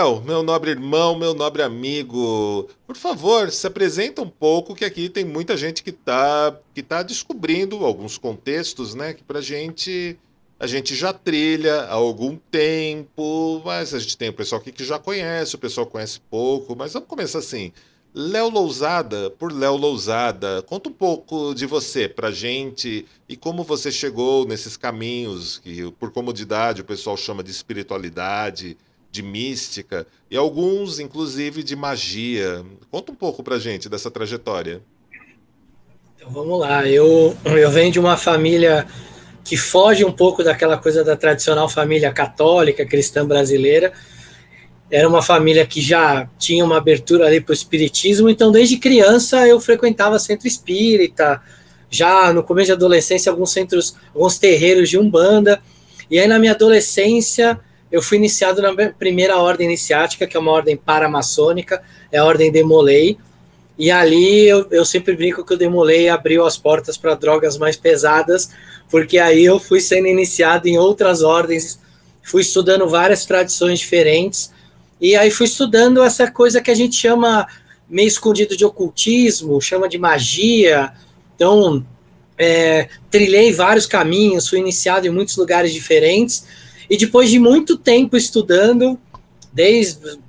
Léo, meu nobre irmão, meu nobre amigo, por favor, se apresenta um pouco, que aqui tem muita gente que tá descobrindo alguns contextos, né, que a gente já trilha há algum tempo, mas a gente tem o pessoal aqui que já conhece, o pessoal conhece pouco, mas vamos começar assim. Léo Lousada, por Léo Lousada, conta um pouco de você pra gente e como você chegou nesses caminhos que, por comodidade, o pessoal chama de espiritualidade, de mística e alguns, inclusive, de magia. Conta um pouco pra gente dessa trajetória. Então vamos lá, eu venho de uma família que foge um pouco daquela coisa da tradicional família católica, cristã brasileira. Era uma família que já tinha uma abertura ali para o espiritismo, então desde criança eu frequentava centro espírita, já no começo da adolescência alguns centros, alguns terreiros de umbanda, e aí na minha adolescência eu fui iniciado na primeira ordem iniciática, que é uma ordem paramaçônica, é a ordem Demolei, e ali eu sempre brinco que o Demolei abriu as portas para drogas mais pesadas, porque aí eu fui sendo iniciado em outras ordens, fui estudando várias tradições diferentes, e aí fui estudando essa coisa que a gente chama meio escondido de ocultismo, chama de magia. Então, trilhei vários caminhos, fui iniciado em muitos lugares diferentes, e depois de muito tempo estudando, desde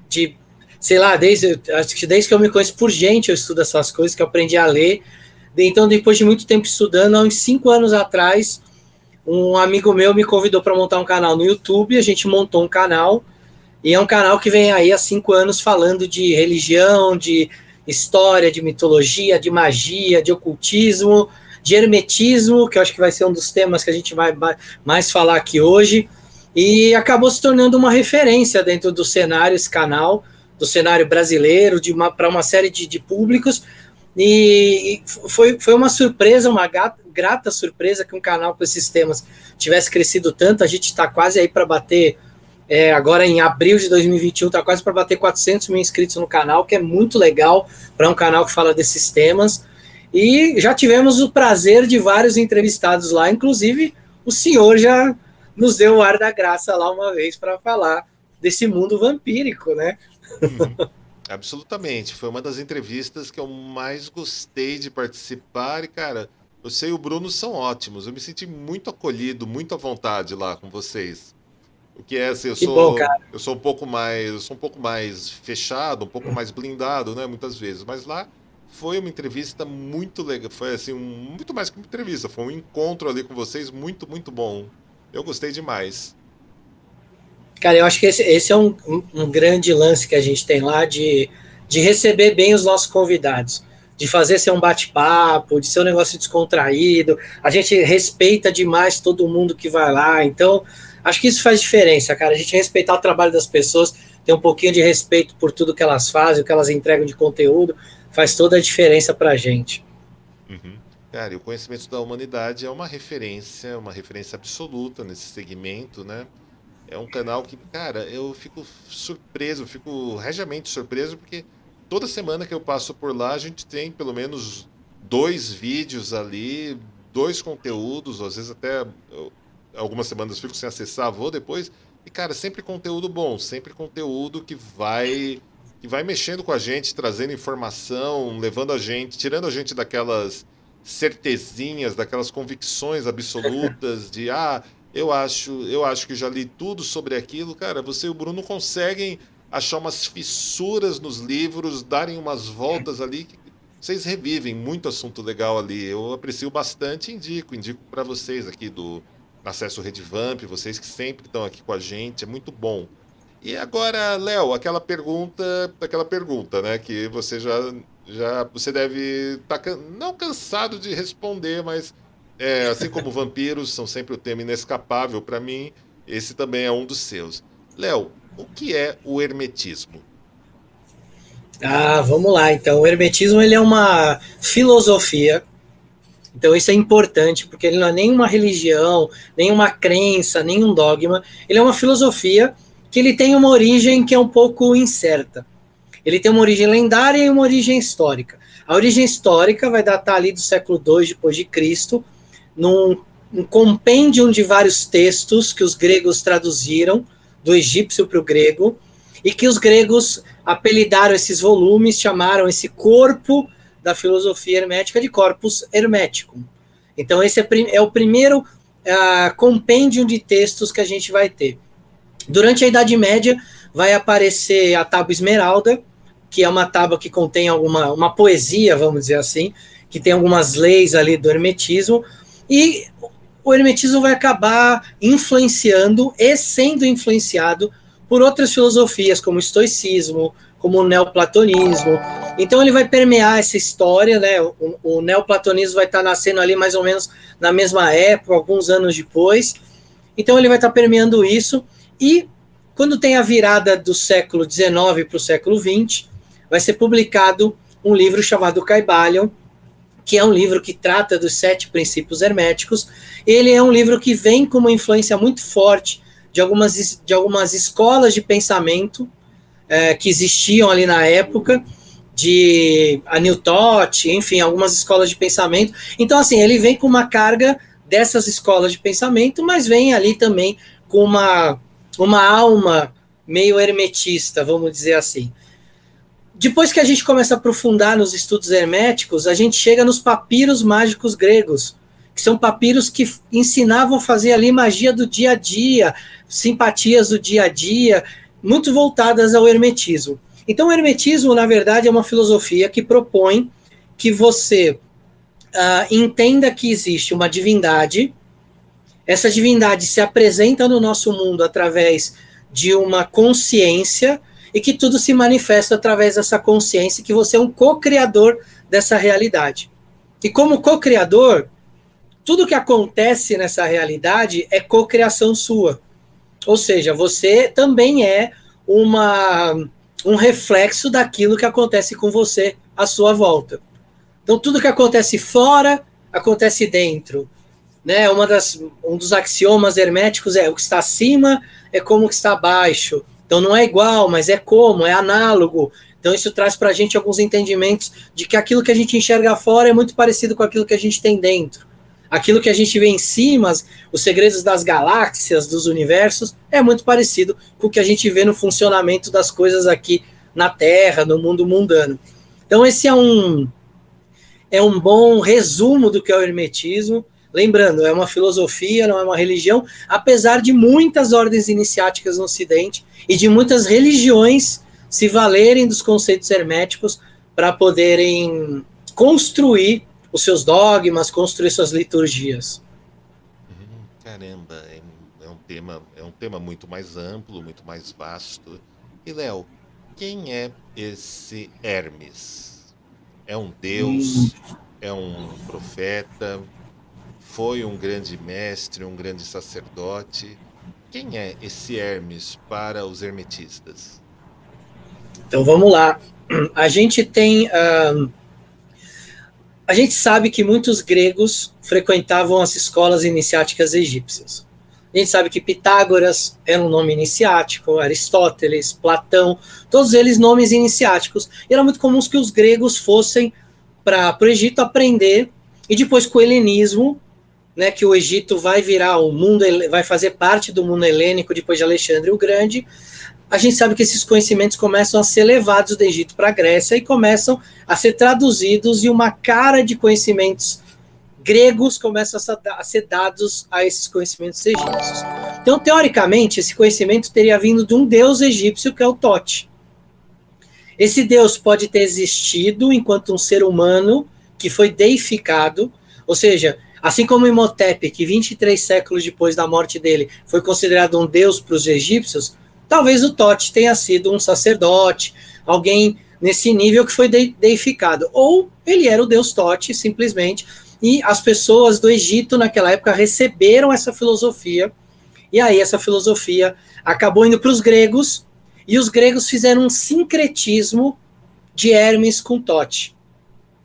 de sei lá, acho que desde que eu me conheço por gente, eu estudo essas coisas, que eu aprendi a ler. Então, depois de muito tempo estudando, há uns 5 anos atrás, um amigo meu me convidou para montar um canal no YouTube, a gente montou um canal, e é um canal que vem aí há 5 anos falando de religião, de história, de mitologia, de magia, de ocultismo, de hermetismo, que eu acho que vai ser um dos temas que a gente vai mais falar aqui hoje, e acabou se tornando uma referência dentro do cenário, esse canal, do cenário brasileiro, para uma série de públicos, e foi uma surpresa, uma grata surpresa que um canal com esses temas tivesse crescido tanto. A gente está quase aí para bater, agora em abril de 2021, está quase para bater 400 mil inscritos no canal, que é muito legal para um canal que fala desses temas. E já tivemos o prazer de vários entrevistados lá, inclusive o senhor já nos deu o ar da graça lá uma vez para falar desse mundo vampírico, né? Uhum. Absolutamente. Foi uma das entrevistas que eu mais gostei de participar. E, cara, você e o Bruno são ótimos. Eu me senti muito acolhido, muito à vontade lá com vocês. O que é assim, Que bom, cara. eu sou um pouco mais fechado, um pouco mais blindado, né, muitas vezes. Mas lá foi uma entrevista muito legal. Foi assim, muito mais que uma entrevista. Foi um encontro ali com vocês muito, muito bom. Eu gostei demais. Cara, eu acho que esse é um grande lance que a gente tem lá de receber bem os nossos convidados, de fazer ser um bate-papo, de ser um negócio descontraído. A gente respeita demais todo mundo que vai lá, então acho que isso faz diferença, cara. A gente respeitar o trabalho das pessoas, ter um pouquinho de respeito por tudo que elas fazem, o que elas entregam de conteúdo, faz toda a diferença pra gente. Uhum. Cara, e o conhecimento da humanidade é uma referência absoluta nesse segmento, né? É um canal que, cara, eu fico surpreso, fico regiamente surpreso, porque toda semana que eu passo por lá, a gente tem pelo menos dois vídeos ali, dois conteúdos, às vezes até algumas semanas eu fico sem acessar, vou depois. E, cara, sempre conteúdo bom, sempre conteúdo que vai mexendo com a gente, trazendo informação, levando a gente, tirando a gente daquelas certezinhas, daquelas convicções absolutas de eu acho que já li tudo sobre aquilo. Cara, você e o Bruno conseguem achar umas fissuras nos livros, darem umas voltas ali que vocês revivem muito assunto legal ali. Eu aprecio bastante, e indico para vocês aqui do Acesso Redvamp, vocês que sempre estão aqui com a gente, é muito bom. E agora, Léo, aquela pergunta, né, que você já você deve estar não cansado de responder, mas assim como vampiros são sempre o tema inescapável para mim, esse também é um dos seus. Léo, o que é o hermetismo? Ah, vamos lá. Então, o hermetismo ele é uma filosofia. Então isso é importante, porque ele não é nenhuma religião, nenhuma crença, nenhum dogma. Ele é uma filosofia que ele tem uma origem que é um pouco incerta. Ele tem uma origem lendária e uma origem histórica. A origem histórica vai datar ali do século II depois de Cristo, num um compêndio de vários textos que os gregos traduziram do egípcio para o grego, e que os gregos apelidaram esses volumes, chamaram esse corpo da filosofia hermética de corpus hermeticum. Então, esse é o primeiro compêndio de textos que a gente vai ter. Durante a Idade Média, vai aparecer a Tábua Esmeralda, que é uma tábua que contém uma poesia, vamos dizer assim, que tem algumas leis ali do hermetismo, e o hermetismo vai acabar influenciando e sendo influenciado por outras filosofias, como o estoicismo, como o neoplatonismo. Então ele vai permear essa história, né? O neoplatonismo vai estar nascendo ali mais ou menos na mesma época, alguns anos depois. Então ele vai estar permeando isso, e quando tem a virada do século XIX para o século XX, vai ser publicado um livro chamado Kybalion, que é um livro que trata dos 7 princípios herméticos. Ele é um livro que vem com uma influência muito forte de algumas escolas de pensamento que existiam ali na época, de Anil Todd, enfim, algumas escolas de pensamento. Então, assim, ele vem com uma carga dessas escolas de pensamento, mas vem ali também com uma alma meio hermetista, vamos dizer assim. Depois que a gente começa a aprofundar nos estudos herméticos, a gente chega nos papiros mágicos gregos, que são papiros que ensinavam a fazer ali magia do dia a dia, simpatias do dia a dia, muito voltadas ao hermetismo. Então, o hermetismo, na verdade, é uma filosofia que propõe que você entenda que existe uma divindade. Essa divindade se apresenta no nosso mundo através de uma consciência, e que tudo se manifesta através dessa consciência, que você é um co-criador dessa realidade. E como co-criador, tudo que acontece nessa realidade é co-criação sua. Ou seja, você também é um reflexo daquilo que acontece com você à sua volta. Então, tudo que acontece fora, acontece dentro. Né? Um dos axiomas herméticos é: o que está acima é como o que está abaixo. Então não é igual, mas é como, é análogo. Então isso traz para a gente alguns entendimentos de que aquilo que a gente enxerga fora é muito parecido com aquilo que a gente tem dentro. Aquilo que a gente vê em cima, os segredos das galáxias, dos universos, é muito parecido com o que a gente vê no funcionamento das coisas aqui na Terra, no mundo mundano. Então esse é um bom resumo do que é o hermetismo. Lembrando, é uma filosofia, não é uma religião, apesar de muitas ordens iniciáticas no Ocidente e de muitas religiões se valerem dos conceitos herméticos para poderem construir os seus dogmas, construir suas liturgias. Caramba, é um tema muito mais amplo, muito mais vasto. E, Léo, quem é esse Hermes? É um deus? É um profeta? Foi um grande mestre, um grande sacerdote? Quem é esse Hermes para os hermetistas? Então vamos lá. A gente tem. A gente sabe que muitos gregos frequentavam as escolas iniciáticas egípcias. A gente sabe que Pitágoras era um nome iniciático, Aristóteles, Platão, todos eles nomes iniciáticos. E era muito comum que os gregos fossem para o Egito aprender, e depois com o helenismo, né, que o Egito vai virar vai fazer parte do mundo helênico depois de Alexandre o Grande. A gente sabe que esses conhecimentos começam a ser levados do Egito para a Grécia e começam a ser traduzidos, e uma cara de conhecimentos gregos começam a ser dados a esses conhecimentos egípcios. Então, teoricamente, esse conhecimento teria vindo de um deus egípcio, que é o Tote. Esse deus pode ter existido enquanto um ser humano que foi deificado, ou seja, assim como Imhotep, que 23 séculos depois da morte dele foi considerado um deus para os egípcios, talvez o Tote tenha sido um sacerdote, alguém nesse nível que foi deificado. Ou ele era o deus Tote, simplesmente, e as pessoas do Egito naquela época receberam essa filosofia, e aí essa filosofia acabou indo para os gregos, e os gregos fizeram um sincretismo de Hermes com Tote.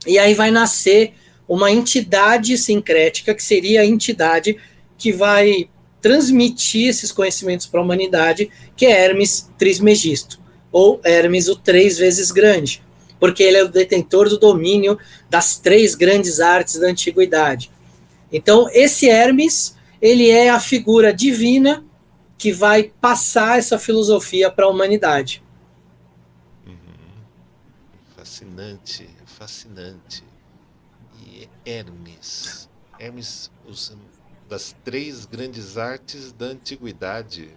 E aí vai nascer uma entidade sincrética, que seria a entidade que vai transmitir esses conhecimentos para a humanidade, que é Hermes Trismegisto, ou Hermes o 3 vezes grande, porque ele é o detentor do domínio das 3 grandes artes da antiguidade. Então, esse Hermes, ele é a figura divina que vai passar essa filosofia para a humanidade. Uhum. Fascinante, fascinante. E Hermes. Hermes, das três grandes artes da antiguidade.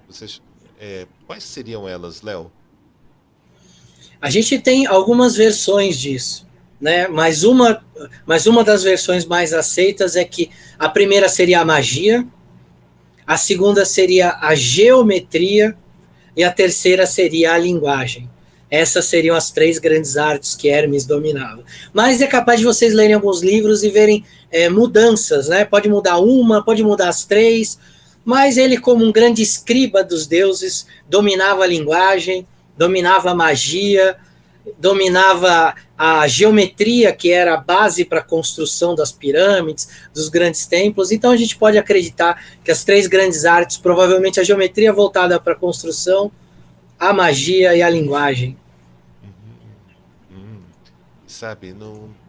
Quais seriam elas, Léo? A gente tem algumas versões disso, né? Mas uma das versões mais aceitas é que a primeira seria a magia, a segunda seria a geometria e a terceira seria a linguagem. Essas seriam as três grandes artes que Hermes dominava. Mas é capaz de vocês lerem alguns livros e verem mudanças, né? Pode mudar uma, pode mudar as três, mas ele, como um grande escriba dos deuses, dominava a linguagem, dominava a magia, dominava a geometria, que era a base para a construção das pirâmides, dos grandes templos. Então a gente pode acreditar que as três grandes artes, provavelmente a geometria voltada para a construção, a magia e a linguagem. Uhum. Sabe,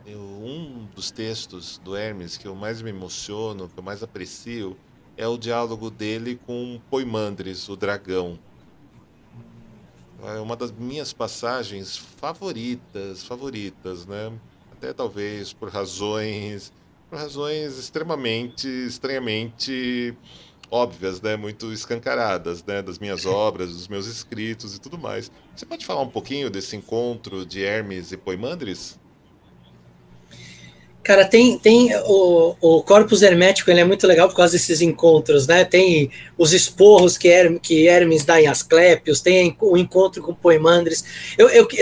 um dos textos do Hermes que eu mais me emociono, que eu mais aprecio, é o diálogo dele com Poimandres, o dragão. É uma das minhas passagens favoritas, né? Até talvez por razões estranhamente óbvias, né? Muito escancaradas, né? Das minhas obras, dos meus escritos e tudo mais. Você pode falar um pouquinho desse encontro de Hermes e Poimandres? Cara, tem o corpus hermético, ele é muito legal por causa desses encontros, né? Tem os esporros que Hermes dá em Asclépios, tem o encontro com Poimandres.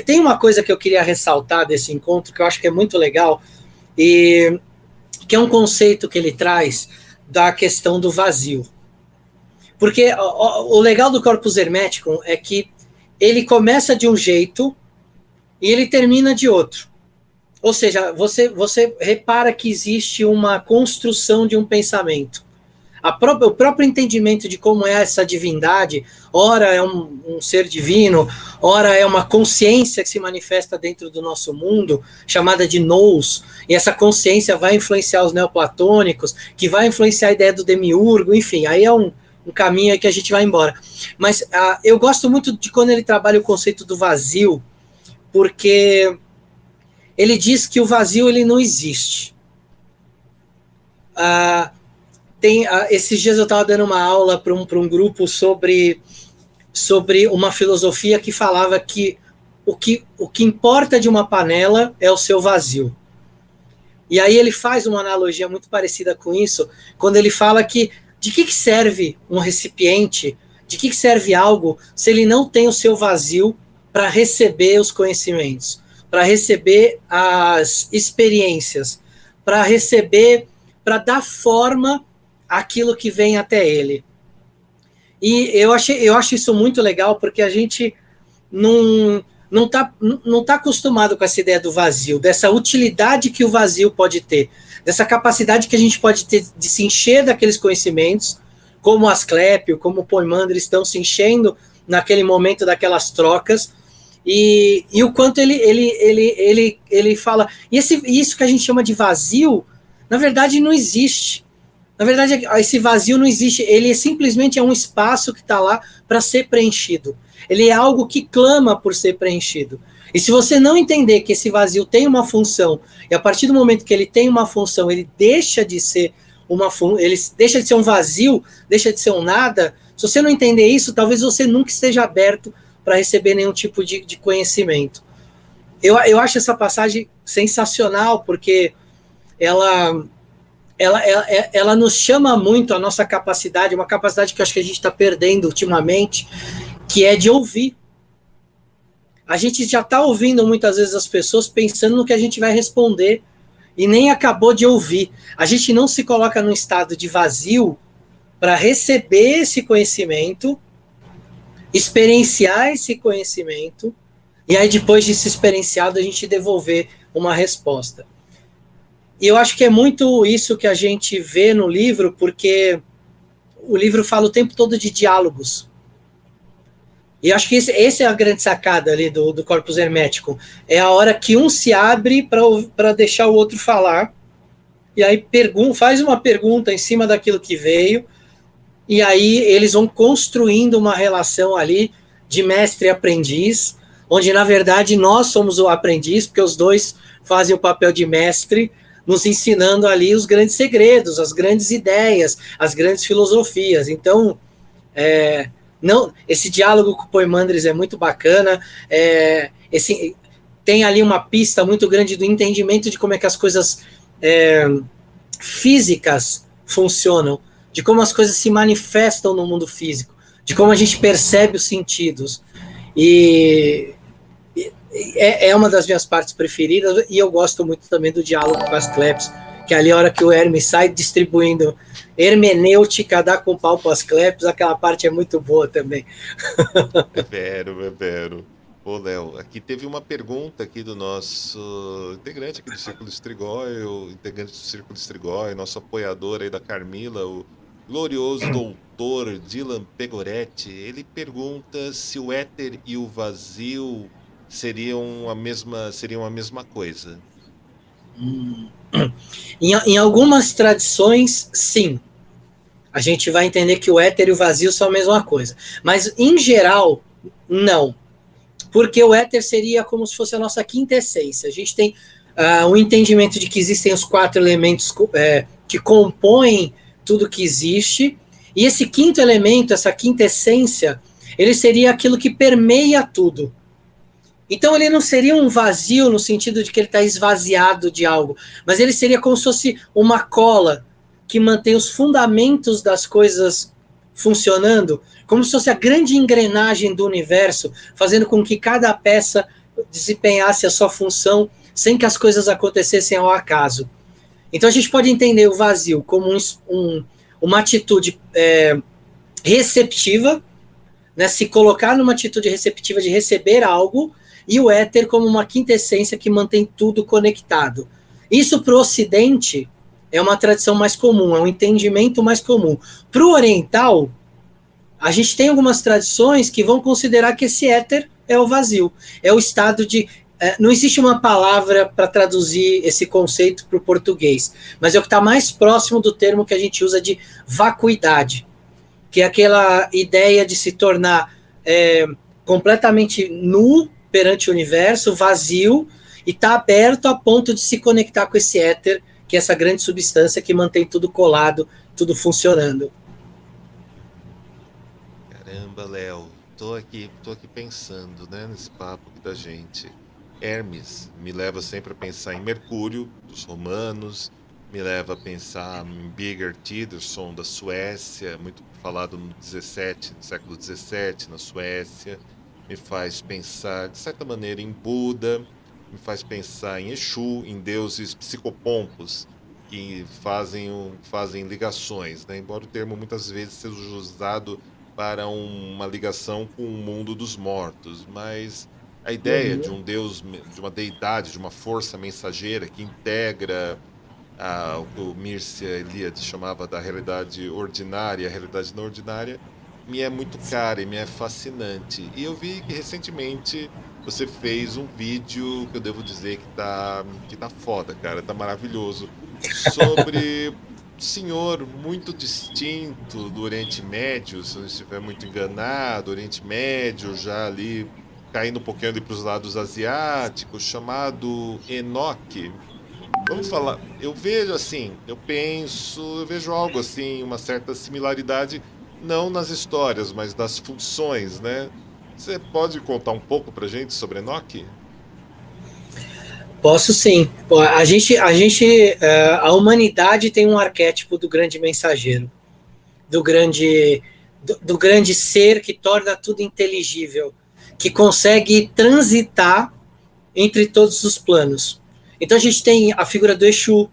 Tem uma coisa que eu queria ressaltar desse encontro, que eu acho que é muito legal, e que é um conceito que ele traz da questão do vazio. Porque o legal do corpus hermético é que ele começa de um jeito e ele termina de outro. Ou seja, você repara que existe uma construção de um pensamento. O próprio entendimento de como é essa divindade, ora é um ser divino, ora é uma consciência que se manifesta dentro do nosso mundo, chamada de nous, e essa consciência vai influenciar os neoplatônicos, que vai influenciar a ideia do demiurgo, enfim, aí é um caminho aí que a gente vai embora. Mas eu gosto muito de quando ele trabalha o conceito do vazio, porque ele diz que o vazio ele não existe. Esses dias eu estava dando uma aula para um grupo sobre uma filosofia que falava que o que importa de uma panela é o seu vazio. E aí ele faz uma analogia muito parecida com isso, quando ele fala que de que serve um recipiente, de que serve algo se ele não tem o seu vazio para receber os conhecimentos, para receber as experiências, para dar forma àquilo que vem até ele. E eu acho isso muito legal, porque a gente não tá acostumado com essa ideia do vazio, dessa utilidade que o vazio pode ter, dessa capacidade que a gente pode ter de se encher daqueles conhecimentos, como Asclépio, como Poimandres estão se enchendo naquele momento daquelas trocas, e o quanto ele fala. E isso que a gente chama de vazio, na verdade, não existe. Na verdade, esse vazio não existe. Ele simplesmente é um espaço que está lá para ser preenchido. Ele é algo que clama por ser preenchido. E se você não entender que esse vazio tem uma função, e a partir do momento que ele tem uma função, ele deixa de ser ele deixa de ser um vazio, deixa de ser um nada. Se você não entender isso, talvez você nunca esteja aberto para receber nenhum tipo de conhecimento. Eu acho essa passagem sensacional, porque ela nos chama muito a nossa capacidade, uma capacidade que eu acho que a gente está perdendo ultimamente, que é de ouvir. A gente já está ouvindo muitas vezes as pessoas pensando no que a gente vai responder e nem acabou de ouvir. A gente não se coloca num estado de vazio para receber esse conhecimento, experienciar esse conhecimento, e aí depois de se experienciado a gente devolver uma resposta. E eu acho que é muito isso que a gente vê no livro, porque o livro fala o tempo todo de diálogos. E eu acho que essa é a grande sacada ali do corpus hermético. É a hora que um se abre para deixar o outro falar, e aí faz uma pergunta em cima daquilo que veio, e aí eles vão construindo uma relação ali de mestre e aprendiz, onde na verdade nós somos o aprendiz, porque os dois fazem o papel de mestre, nos ensinando ali os grandes segredos, as grandes ideias, as grandes filosofias. Então, não, esse diálogo com o Poimandres é muito bacana, tem ali uma pista muito grande do entendimento de como é que as coisas físicas funcionam, de como as coisas se manifestam no mundo físico, de como a gente percebe os sentidos. E é uma das minhas partes preferidas, e eu gosto muito também do diálogo com as Cleps, que é ali a hora que o Hermes sai distribuindo hermenêutica, dá com pau para as Cleps, aquela parte é muito boa também. É vero, é vero. Ô, Léo, aqui teve uma pergunta aqui do nosso integrante aqui do Círculo Strigoi, o integrante do Círculo Strigoi, nosso apoiador aí da Carmila, o glorioso doutor Dylan Pegoretti. Ele pergunta se o éter e o vazio seriam a mesma coisa. Em algumas tradições, sim. A gente vai entender que o éter e o vazio são a mesma coisa. Mas, em geral, não. Porque o éter seria como se fosse a nossa quinta essência. A gente tem o entendimento de que existem os 4 elementos que compõem tudo que existe, e esse quinto elemento, essa quinta essência, ele seria aquilo que permeia tudo. Então ele não seria um vazio no sentido de que ele está esvaziado de algo, mas ele seria como se fosse uma cola que mantém os fundamentos das coisas funcionando, como se fosse a grande engrenagem do universo, fazendo com que cada peça desempenhasse a sua função sem que as coisas acontecessem ao acaso. Então a gente pode entender o vazio como uma atitude receptiva, né, se colocar numa atitude receptiva de receber algo, e o éter como uma quinta essência que mantém tudo conectado. Isso para o Ocidente é uma tradição mais comum, é um entendimento mais comum. Para o Oriental, a gente tem algumas tradições que vão considerar que esse éter é o vazio, é o estado de... não existe uma palavra para traduzir esse conceito para o português, mas é o que está mais próximo do termo que a gente usa de vacuidade, que é aquela ideia de se tornar completamente nu perante o universo, vazio, e está aberto a ponto de se conectar com esse éter, que é essa grande substância que mantém tudo colado, tudo funcionando. Caramba, Léo, tô aqui pensando, né, nesse papo aqui da gente. Hermes me leva sempre a pensar em Mercúrio, dos romanos, me leva a pensar em Birger Tidderson, da Suécia, muito falado no século XVII, na Suécia. Me faz pensar, de certa maneira, em Buda, me faz pensar em Exu, em deuses psicopompos, que fazem ligações, né? Embora o termo muitas vezes seja usado para uma ligação com o mundo dos mortos, mas a ideia de um deus, de uma deidade, de uma força mensageira que integra o que o Mircea Eliade chamava da realidade ordinária, a realidade não ordinária, me é muito cara e me é fascinante. E eu vi que recentemente você fez um vídeo que eu devo dizer que tá foda, cara, tá maravilhoso, sobre senhor muito distinto do Oriente Médio, se eu não estiver muito enganado, Oriente Médio, já ali caindo um pouquinho ali para os lados asiáticos, chamado Enoque. Vamos falar, eu vejo assim, eu vejo algo assim, uma certa similaridade, não nas histórias, mas das funções, né? Você pode contar um pouco pra gente sobre Enoque? Posso sim. A humanidade tem um arquétipo do grande mensageiro, do grande ser que torna tudo inteligível, que consegue transitar entre todos os planos. Então a gente tem a figura do Exu,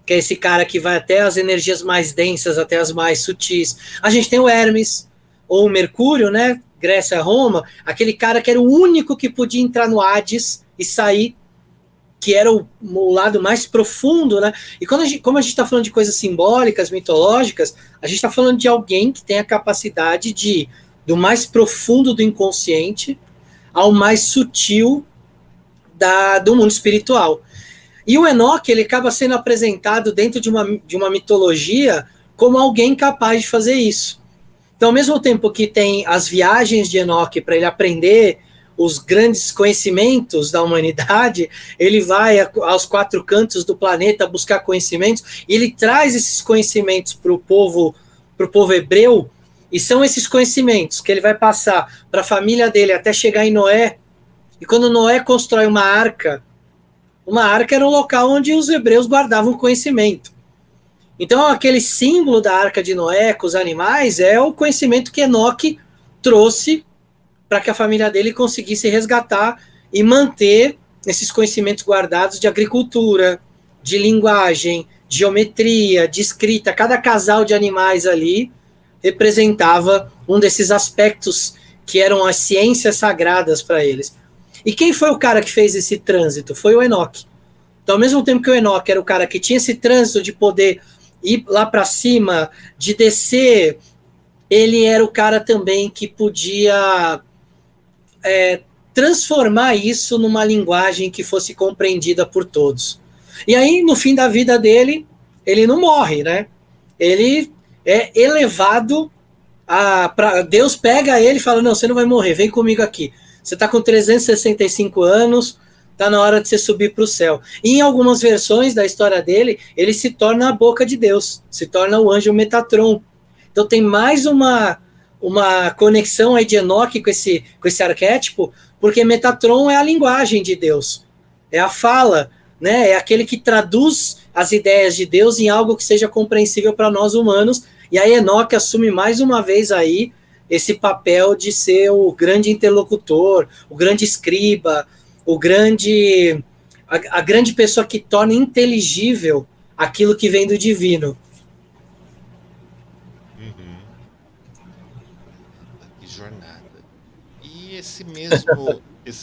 que é esse cara que vai até as energias mais densas, até as mais sutis. A gente tem o Hermes, ou o Mercúrio, né? Grécia, Roma, aquele cara que era o único que podia entrar no Hades e sair, que era o lado mais profundo, né? E como a gente está falando de coisas simbólicas, mitológicas, a gente está falando de alguém que tem a capacidade de ir do mais profundo do inconsciente ao mais sutil do mundo espiritual. E o Enoque, ele acaba sendo apresentado dentro de uma mitologia como alguém capaz de fazer isso. Então, ao mesmo tempo que tem as viagens de Enoque para ele aprender os grandes conhecimentos da humanidade, ele vai aos quatro cantos do planeta buscar conhecimentos, e ele traz esses conhecimentos para o povo hebreu, e são esses conhecimentos que ele vai passar para a família dele até chegar em Noé. E quando Noé constrói uma arca era um local onde os hebreus guardavam conhecimento. Então, aquele símbolo da arca de Noé com os animais é o conhecimento que Enoque trouxe para que a família dele conseguisse resgatar e manter esses conhecimentos guardados de agricultura, de linguagem, de geometria, de escrita. Cada casal de animais ali representava um desses aspectos que eram as ciências sagradas para eles. E quem foi o cara que fez esse trânsito? Foi o Enoque. Então, ao mesmo tempo que o Enoque era o cara que tinha esse trânsito de poder ir lá para cima, de descer, ele era o cara também que podia transformar isso numa linguagem que fosse compreendida por todos. E aí, no fim da vida dele, ele não morre, né? Ele é elevado Deus pega ele e fala, não, você não vai morrer, vem comigo aqui. Você está com 365 anos, está na hora de você subir para o céu. E em algumas versões da história dele, ele se torna a boca de Deus, se torna o anjo Metatron. Então tem mais uma conexão aí de Enoque com esse arquétipo, porque Metatron é a linguagem de Deus, é a fala, né? É aquele que traduz as ideias de Deus em algo que seja compreensível para nós humanos. E aí Enoque assume mais uma vez aí esse papel de ser o grande interlocutor, o grande escriba, a grande pessoa que torna inteligível aquilo que vem do divino. Uhum. Que jornada. E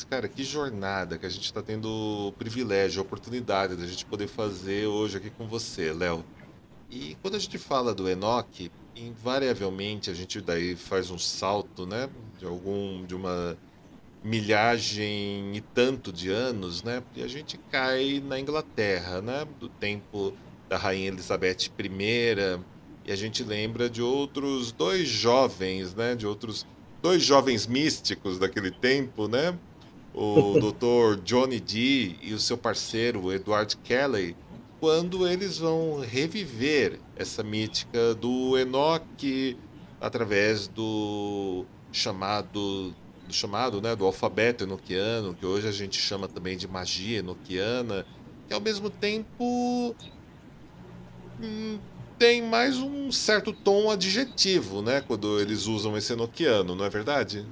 cara, que jornada que a gente está tendo o privilégio, a oportunidade da gente poder fazer hoje aqui com você, Léo. E quando a gente fala do Enoque, invariavelmente a gente daí faz um salto, né, de uma milhagem e tanto de anos, né, e a gente cai na Inglaterra, né, do tempo da Rainha Elizabeth I, e a gente lembra de outros dois jovens, né, de outros dois jovens místicos daquele tempo, né, o Dr. Johnny Dee e o seu parceiro Edward Kelly, quando eles vão reviver essa mítica do Enoque através do chamado, né, do alfabeto enoquiano, que hoje a gente chama também de magia enoquiana, que ao mesmo tempo tem mais um certo tom adjetivo, né, quando eles usam esse enoquiano, não é verdade?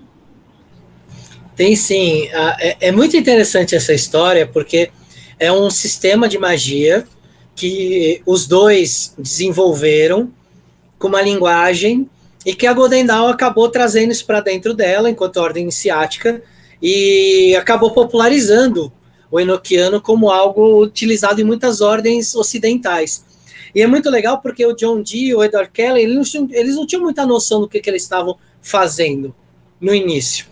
Tem sim. É muito interessante essa história, porque é um sistema de magia que os dois desenvolveram com uma linguagem e que a Golden Dawn acabou trazendo isso para dentro dela, enquanto ordem iniciática, e acabou popularizando o enoquiano como algo utilizado em muitas ordens ocidentais. E é muito legal porque o John Dee e o Edward Kelly, eles não tinham muita noção do que eles estavam fazendo no início.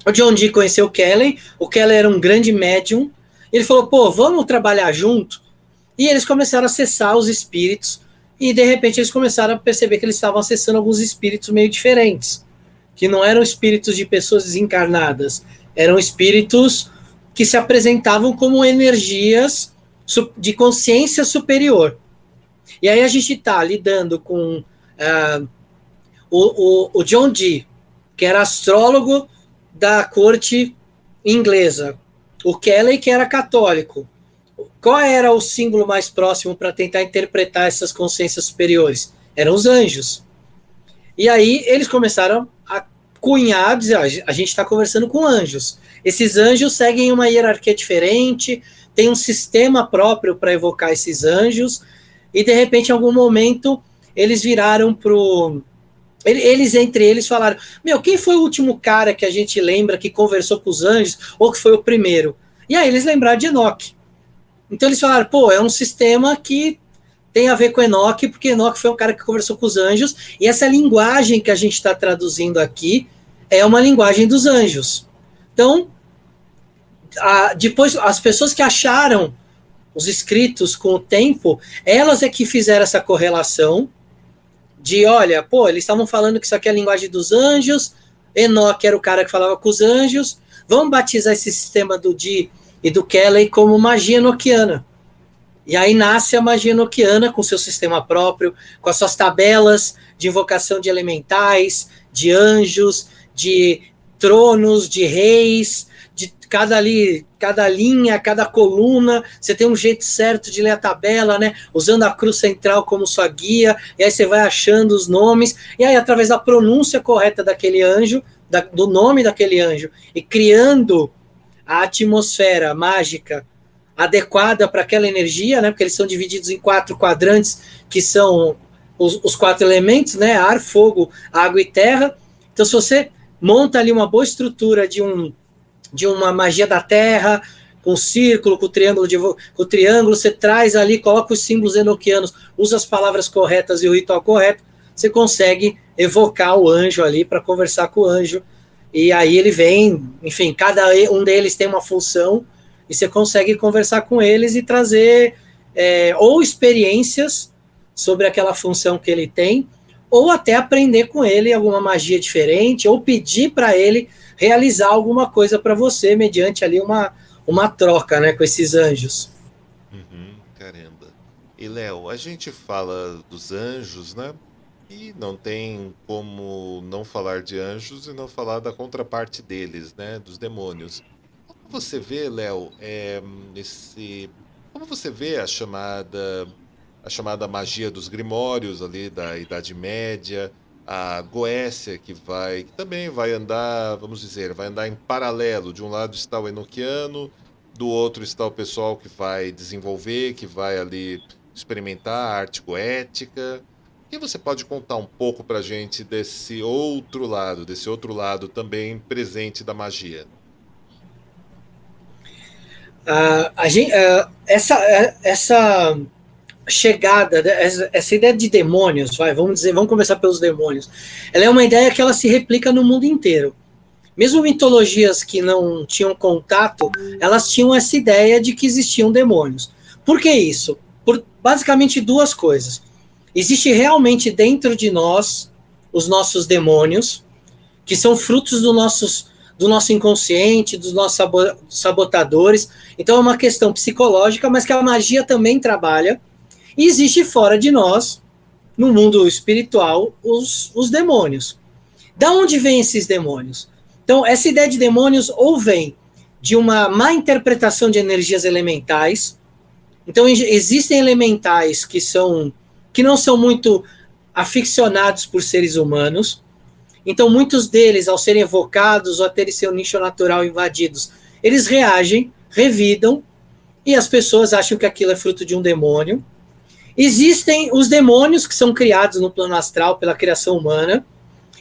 O John Dee conheceu o Kelly era um grande médium, ele falou, pô, vamos trabalhar junto? E eles começaram a acessar os espíritos, e de repente eles começaram a perceber que eles estavam acessando alguns espíritos meio diferentes, que não eram espíritos de pessoas desencarnadas, eram espíritos que se apresentavam como energias de consciência superior. E aí a gente está lidando com o John Dee, que era astrólogo da corte inglesa, o Kelly, que era católico. Qual era o símbolo mais próximo para tentar interpretar essas consciências superiores? Eram os anjos. E aí eles começaram a cunhar, dizer, a gente está conversando com anjos. Esses anjos seguem uma hierarquia diferente, tem um sistema próprio para evocar esses anjos, e de repente, em algum momento, eles viraram pro... Eles, entre eles, falaram, quem foi o último cara que a gente lembra que conversou com os anjos, ou que foi o primeiro? E aí eles lembraram de Enoque. Então eles falaram, pô, é um sistema que tem a ver com Enoque, porque Enoque foi um cara que conversou com os anjos, e essa linguagem que a gente está traduzindo aqui é uma linguagem dos anjos. Então, depois, as pessoas que acharam os escritos com o tempo, elas é que fizeram essa correlação de, olha, pô, eles estavam falando que isso aqui é a linguagem dos anjos, Enoque era o cara que falava com os anjos, vamos batizar esse sistema do Dee e do Kelly como magia enoquiana. E aí nasce a magia enoquiana com seu sistema próprio, com as suas tabelas de invocação de elementais, de anjos, de tronos, de reis, de cada linha, cada coluna, você tem um jeito certo de ler a tabela, né? Usando a cruz central como sua guia, e aí você vai achando os nomes, e aí através da pronúncia correta daquele anjo, do nome daquele anjo, e criando a atmosfera mágica adequada para aquela energia, né? Porque eles são divididos em 4 quadrantes, que são os 4 elementos, né? Ar, fogo, água e terra. Então, se você monta ali uma boa estrutura de uma magia da terra, com o círculo, com o triângulo, você traz ali, coloca os símbolos enoquianos, usa as palavras corretas e o ritual correto, você consegue evocar o anjo ali para conversar com o anjo. E aí ele vem, enfim, cada um deles tem uma função, e você consegue conversar com eles e trazer ou experiências sobre aquela função que ele tem, ou até aprender com ele alguma magia diferente, ou pedir para ele realizar alguma coisa para você, mediante ali uma troca, né, com esses anjos. Caramba. E Léo, a gente fala dos anjos, né? E não tem como não falar de anjos e não falar da contraparte deles, né? Dos demônios. Como você vê, Léo, como você vê a chamada magia dos grimórios ali da Idade Média, a Goécia que também vai andar, vamos dizer, vai andar em paralelo. De um lado está o Enoquiano, do outro está o pessoal que vai desenvolver, que vai ali experimentar a arte goética. E você pode contar um pouco pra gente desse outro lado também presente da magia? Essa chegada, essa ideia de demônios, vamos começar pelos demônios. Ela é uma ideia que ela se replica no mundo inteiro. Mesmo mitologias que não tinham contato, elas tinham essa ideia de que existiam demônios. Por que isso? Por basicamente 2 coisas. Existe realmente dentro de nós os nossos demônios, que são frutos do nosso inconsciente, dos nossos sabotadores. Então é uma questão psicológica, mas que a magia também trabalha. E existe fora de nós, no mundo espiritual, os demônios. Da onde vêm esses demônios? Então, essa ideia de demônios ou vem de uma má interpretação de energias elementais. Então, existem elementais que não são muito aficionados por seres humanos. Então, muitos deles, ao serem evocados ou a terem seu nicho natural invadidos, eles reagem, revidam, e as pessoas acham que aquilo é fruto de um demônio. Existem os demônios que são criados no plano astral pela criação humana,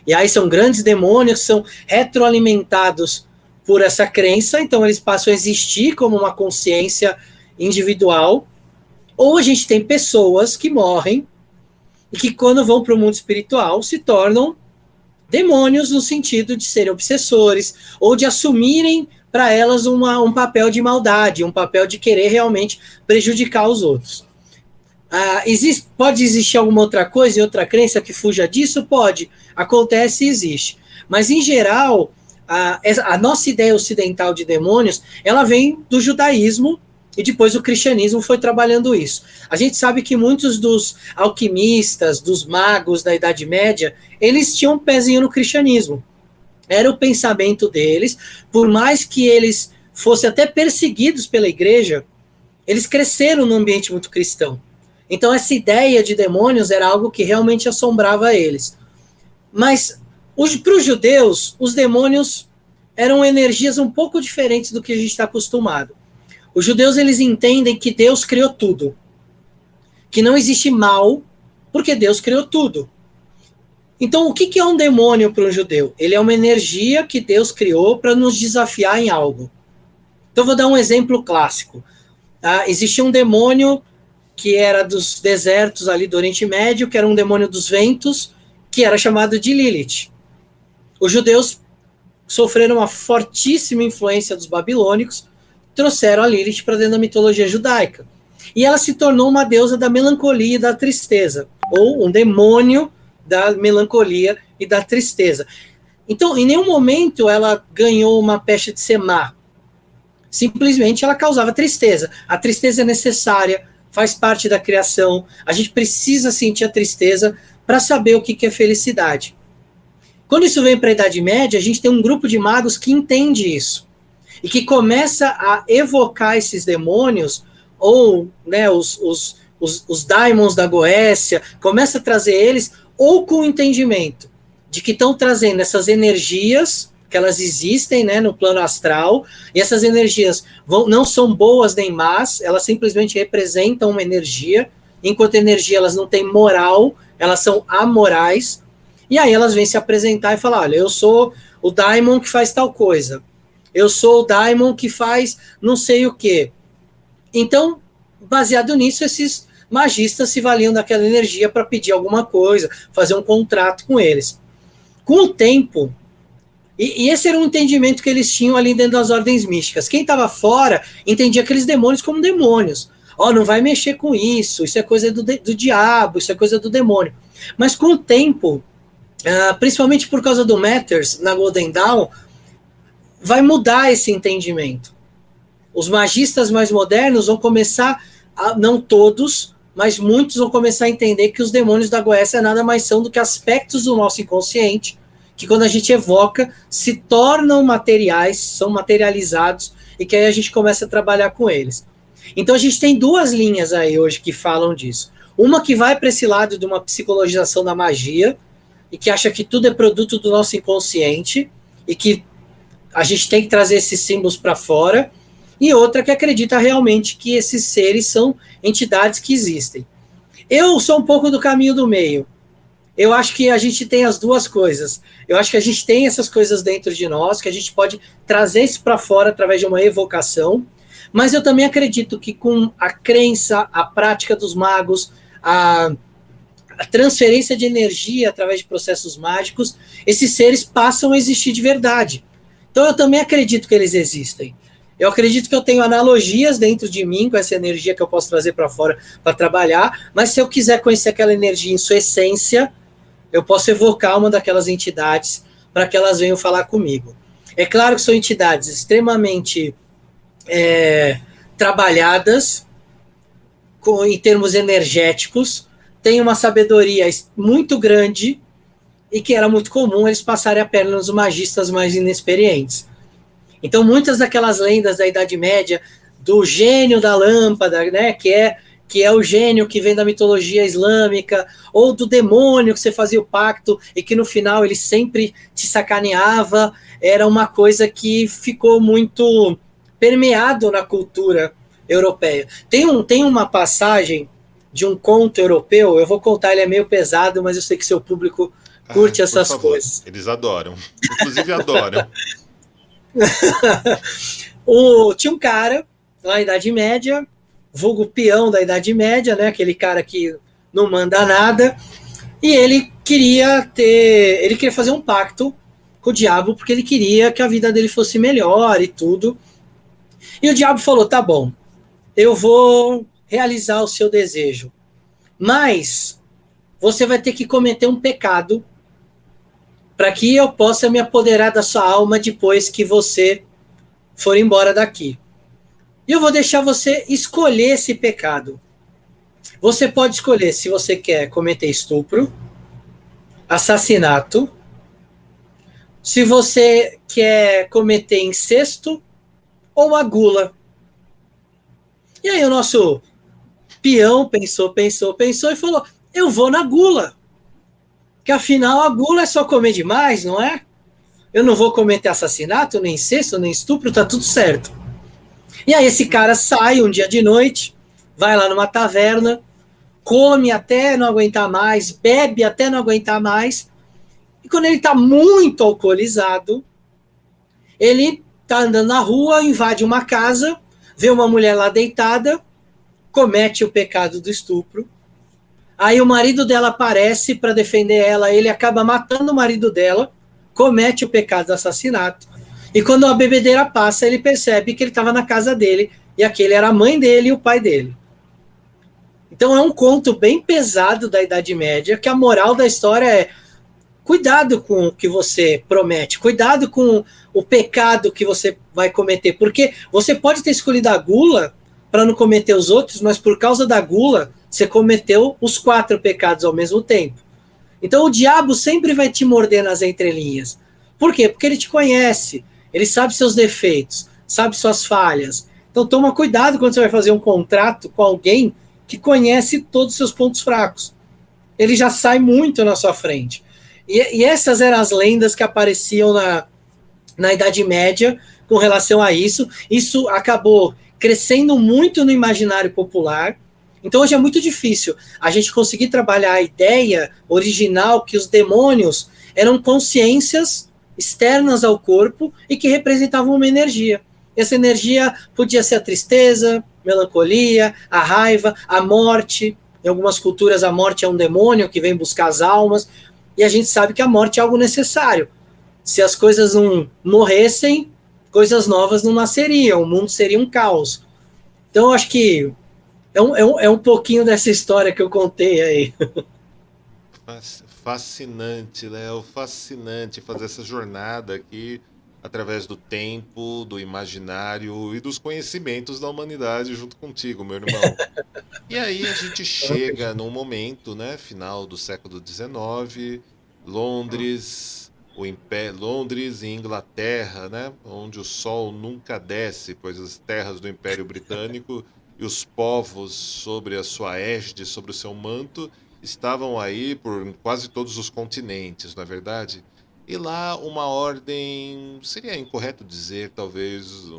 e aí são grandes demônios que são retroalimentados por essa crença, então eles passam a existir como uma consciência individual. Ou a gente tem pessoas que morrem e que quando vão para o mundo espiritual se tornam demônios no sentido de serem obsessores ou de assumirem para elas um papel de maldade, um papel de querer realmente prejudicar os outros. Pode existir alguma outra coisa e outra crença que fuja disso? Pode. Acontece e existe. Mas, em geral, a nossa ideia ocidental de demônios, ela vem do judaísmo e depois o cristianismo foi trabalhando isso. A gente sabe que muitos dos alquimistas, dos magos da Idade Média, eles tinham um pezinho no cristianismo. Era o pensamento deles, por mais que eles fossem até perseguidos pela igreja, eles cresceram num ambiente muito cristão. Então essa ideia de demônios era algo que realmente assombrava eles. Mas para os judeus, os demônios eram energias um pouco diferentes do que a gente está acostumado. Os judeus, eles entendem que Deus criou tudo. Que não existe mal, porque Deus criou tudo. Então, o que é um demônio para um judeu? Ele é uma energia que Deus criou para nos desafiar em algo. Então, vou dar um exemplo clássico. Existia um demônio que era dos desertos ali do Oriente Médio, que era um demônio dos ventos, que era chamado de Lilith. Os judeus sofreram uma fortíssima influência dos babilônicos, trouxeram a Lilith para dentro da mitologia judaica. E ela se tornou uma deusa da melancolia e da tristeza, ou um demônio da melancolia e da tristeza. Então, em nenhum momento ela ganhou uma pecha de ser má. Simplesmente ela causava tristeza. A tristeza é necessária, faz parte da criação. A gente precisa sentir a tristeza para saber o que é felicidade. Quando isso vem para a Idade Média, a gente tem um grupo de magos que entende isso e que começa a evocar esses demônios, ou né, os daimons da Goécia, começa a trazer eles, ou com o entendimento de que estão trazendo essas energias, que elas existem, né, no plano astral, e essas energias não são boas nem más, elas simplesmente representam uma energia, enquanto energia elas não têm moral, elas são amorais, e aí elas vêm se apresentar e falar, olha, eu sou o daimon que faz tal coisa, eu sou o daimon que faz não sei o quê. Então, baseado nisso, esses magistas se valiam daquela energia para pedir alguma coisa, fazer um contrato com eles. Com o tempo, e esse era um entendimento que eles tinham ali dentro das ordens místicas. Quem estava fora entendia aqueles demônios como demônios. Não vai mexer com isso, isso é coisa do diabo, isso é coisa do demônio. Mas com o tempo, principalmente por causa do Matters na Golden Dawn, vai mudar esse entendimento. Os magistas mais modernos vão começar, não todos, mas muitos vão começar a entender que os demônios da Goécia nada mais são do que aspectos do nosso inconsciente, que quando a gente evoca, se tornam materiais, são materializados, e que aí a gente começa a trabalhar com eles. Então a gente tem duas linhas aí hoje que falam disso. Uma que vai para esse lado de uma psicologização da magia, e que acha que tudo é produto do nosso inconsciente, e que a gente tem que trazer esses símbolos para fora, e outra que acredita realmente que esses seres são entidades que existem. Eu sou um pouco do caminho do meio. Eu acho que a gente tem as duas coisas. Eu acho que a gente tem essas coisas dentro de nós, que a gente pode trazer isso para fora através de uma evocação, mas eu também acredito que com a crença, a prática dos magos, a transferência de energia através de processos mágicos, esses seres passam a existir de verdade. Então eu também acredito que eles existem. Eu acredito que eu tenho analogias dentro de mim com essa energia que eu posso trazer para fora para trabalhar, mas se eu quiser conhecer aquela energia em sua essência, eu posso evocar uma daquelas entidades para que elas venham falar comigo. É claro que são entidades extremamente trabalhadas em termos energéticos, têm uma sabedoria muito grande e que era muito comum eles passarem a perna nos magistas mais inexperientes. Então, muitas daquelas lendas da Idade Média, do gênio da lâmpada, né, que é o gênio que vem da mitologia islâmica, ou do demônio que você fazia o pacto e que no final ele sempre te sacaneava, era uma coisa que ficou muito permeado na cultura europeia. Tem uma passagem de um conto europeu, eu vou contar, ele é meio pesado, mas eu sei que seu público curte essas coisas. Eles adoram, inclusive adoram. Tinha um cara lá na Idade Média, vulgo peão da Idade Média, né, aquele cara que não manda nada, e ele queria fazer um pacto com o diabo, porque ele queria que a vida dele fosse melhor e tudo. E o diabo falou, tá bom, eu vou realizar o seu desejo, mas você vai ter que cometer um pecado para que eu possa me apoderar da sua alma depois que você for embora daqui. E eu vou deixar você escolher esse pecado. Você pode escolher se você quer cometer estupro, assassinato, se você quer cometer incesto ou a gula. E aí o nosso peão pensou e falou, eu vou na gula. Que afinal a gula é só comer demais, não é? Eu não vou cometer assassinato, nem incesto, nem estupro, tá tudo certo. E aí esse cara sai um dia de noite, vai lá numa taverna, come até não aguentar mais, bebe até não aguentar mais, e quando ele tá muito alcoolizado, ele tá andando na rua, invade uma casa, vê uma mulher lá deitada, comete o pecado do estupro. Aí o marido dela aparece para defender ela, ele acaba matando o marido dela, comete o pecado do assassinato. E quando a bebedeira passa, ele percebe que ele estava na casa dele, e aquele era a mãe dele e o pai dele. Então é um conto bem pesado da Idade Média, que a moral da história é: cuidado com o que você promete, cuidado com o pecado que você vai cometer, porque você pode ter escolhido a gula para não cometer os outros, mas por causa da gula, você cometeu os 4 pecados ao mesmo tempo. Então o diabo sempre vai te morder nas entrelinhas. Por quê? Porque ele te conhece, ele sabe seus defeitos, sabe suas falhas. Então toma cuidado quando você vai fazer um contrato com alguém que conhece todos os seus pontos fracos. Ele já sai muito na sua frente. E essas eram as lendas que apareciam na Idade Média com relação a isso. Isso acabou crescendo muito no imaginário popular. Então hoje é muito difícil a gente conseguir trabalhar a ideia original que os demônios eram consciências externas ao corpo e que representavam uma energia. Essa energia podia ser a tristeza, melancolia, a raiva, a morte. Em algumas culturas a morte é um demônio que vem buscar as almas, e a gente sabe que a morte é algo necessário. Se as coisas não morressem, coisas novas não nasceriam, o mundo seria um caos. Então eu acho que é um pouquinho dessa história que eu contei aí. Fascinante, Léo, fascinante fazer essa jornada aqui através do tempo, do imaginário e dos conhecimentos da humanidade junto contigo, meu irmão. E aí a gente chega num momento, né, final do século XIX, Londres, Londres e Inglaterra, né, onde o sol nunca desce, pois as terras do Império Britânico e os povos sobre a sua égide, sobre o seu manto, estavam aí por quase todos os continentes, não é verdade? E lá uma ordem, seria incorreto dizer, talvez,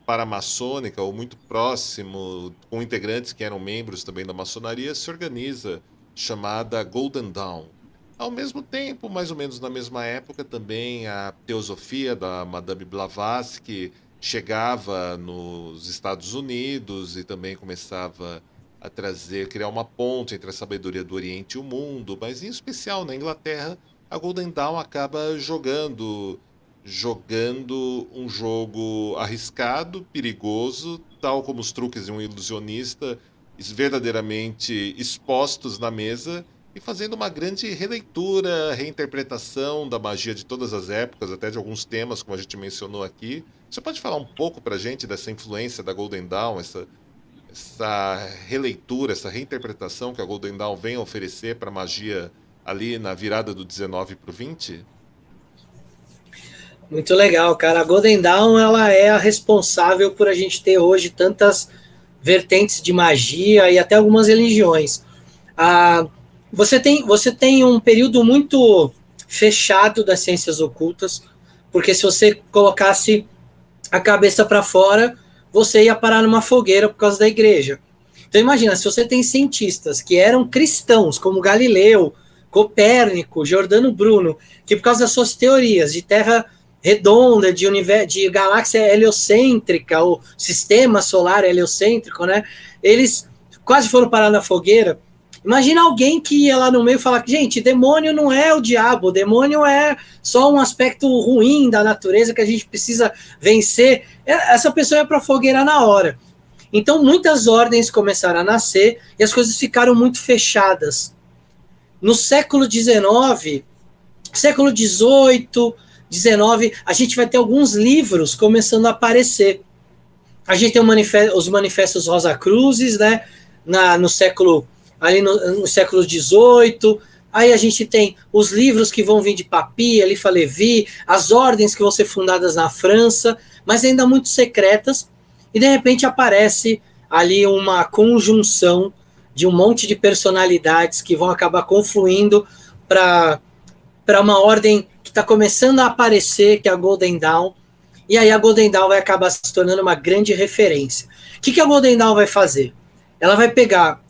paramaçônica ou muito próximo, com integrantes que eram membros também da maçonaria, se organiza, chamada Golden Dawn. Ao mesmo tempo, mais ou menos na mesma época, também a teosofia da Madame Blavatsky chegava nos Estados Unidos e também começava a trazer, criar uma ponte entre a sabedoria do Oriente e o mundo, mas em especial na Inglaterra, a Golden Dawn acaba jogando um jogo arriscado, perigoso, tal como os truques de um ilusionista, verdadeiramente expostos na mesa e fazendo uma grande releitura, reinterpretação da magia de todas as épocas, até de alguns temas, como a gente mencionou aqui. Você pode falar um pouco para a gente dessa influência da Golden Dawn, essa releitura, essa reinterpretação que a Golden Dawn vem a oferecer para a magia ali na virada do 19 para o 20? Muito legal, cara. A Golden Dawn, ela é a responsável por a gente ter hoje tantas vertentes de magia e até algumas religiões. Você tem um período muito fechado das ciências ocultas, porque se você colocasse a cabeça para fora, você ia parar numa fogueira por causa da igreja. Então imagina, se você tem cientistas que eram cristãos, como Galileu, Copérnico, Giordano Bruno, que por causa das suas teorias de terra redonda, de galáxia heliocêntrica, ou sistema solar heliocêntrico, né? Eles quase foram parar na fogueira. Imagina alguém que ia lá no meio e falar que, gente, demônio não é o diabo, demônio é só um aspecto ruim da natureza que a gente precisa vencer. Essa pessoa ia para a fogueira na hora. Então, muitas ordens começaram a nascer e as coisas ficaram muito fechadas. No século XIX, século XVIII, XIX, a gente vai ter alguns livros começando a aparecer. A gente tem os manifestos Rosa Cruzes, né? No século XVIII. Aí a gente tem os livros que vão vir de Papy, Elifa Levi, as ordens que vão ser fundadas na França, mas ainda muito secretas. E de repente aparece ali uma conjunção de um monte de personalidades que vão acabar confluindo para uma ordem que está começando a aparecer, que é a Golden Dawn. E aí a Golden Dawn vai acabar se tornando uma grande referência. O que a Golden Dawn vai fazer? Ela vai pegar...